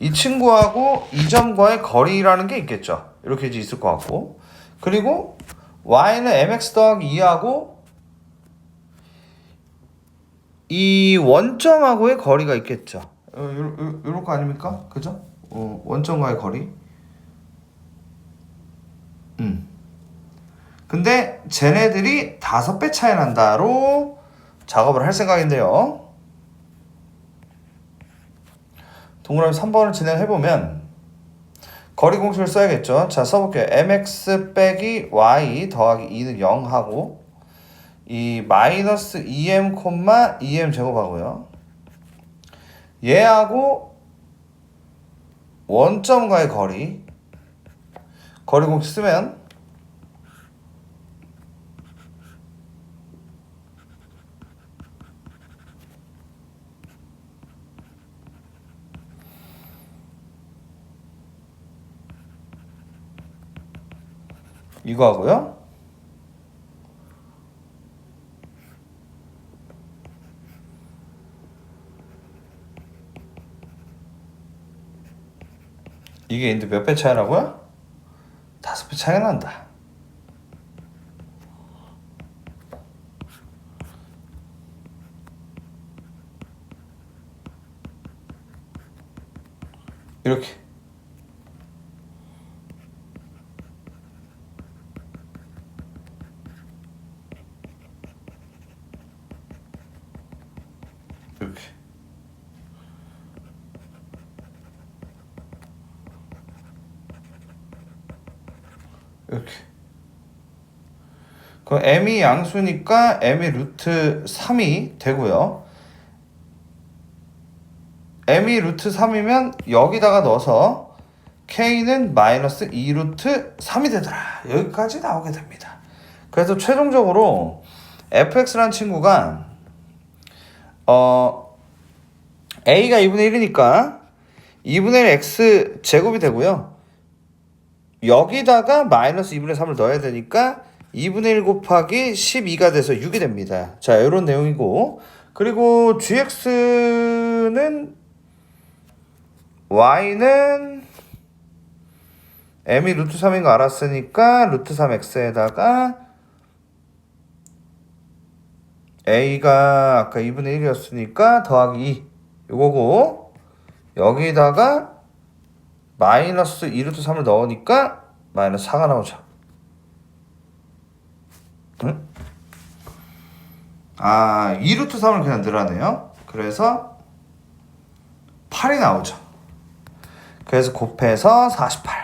이 친구하고 이 점과의 거리라는 게 있겠죠. 이렇게 이제 있을 것 같고, 그리고 y는 mx 더하기 2하고 이 원점하고의 거리가 있겠죠. 요럴 거 아닙니까? 그죠? 원점과의 거리. 근데 쟤네들이 5배 차이 난다로 작업을 할 생각인데요. 동그라미 3번을 진행해보면 거리 공식을 써야겠죠. 자, 써볼게요. mx 빼기 y 더하기 2는 0 하고, 이 마이너스 2m, 2m 제곱하고요. 얘하고 원점과의 거리 공식 쓰면 이거 하고요. 이게 인데 몇 배 차이라고요? 5배 차이가 난다. 이렇게. 이렇게. 이렇게. 그 m이 양수니까 m이 루트 3이 되고요. m이 루트 3이면 여기다가 넣어서 k는 마이너스 2 루트 3이 되더라. 여기까지 나오게 됩니다. 그래서 최종적으로 fx라는 친구가 a가 2분의 1이니까 2분의 1 x 제곱이 되고요. 여기다가 마이너스 2분의 3을 넣어야 되니까 2분의 1 곱하기 12가 돼서 6이 됩니다. 자, 이런 내용이고, 그리고 gx는 y는 m이 루트 3인 거 알았으니까 루트 3x에다가 a가 아까 2분의 1이었으니까 더하기 2 요거고, 여기다가 마이너스 2루트 3을 넣으니까 마이너스 4가 나오죠. 응? 2루트 3을 그냥 늘어내요. 그래서 8이 나오죠. 그래서 곱해서 48.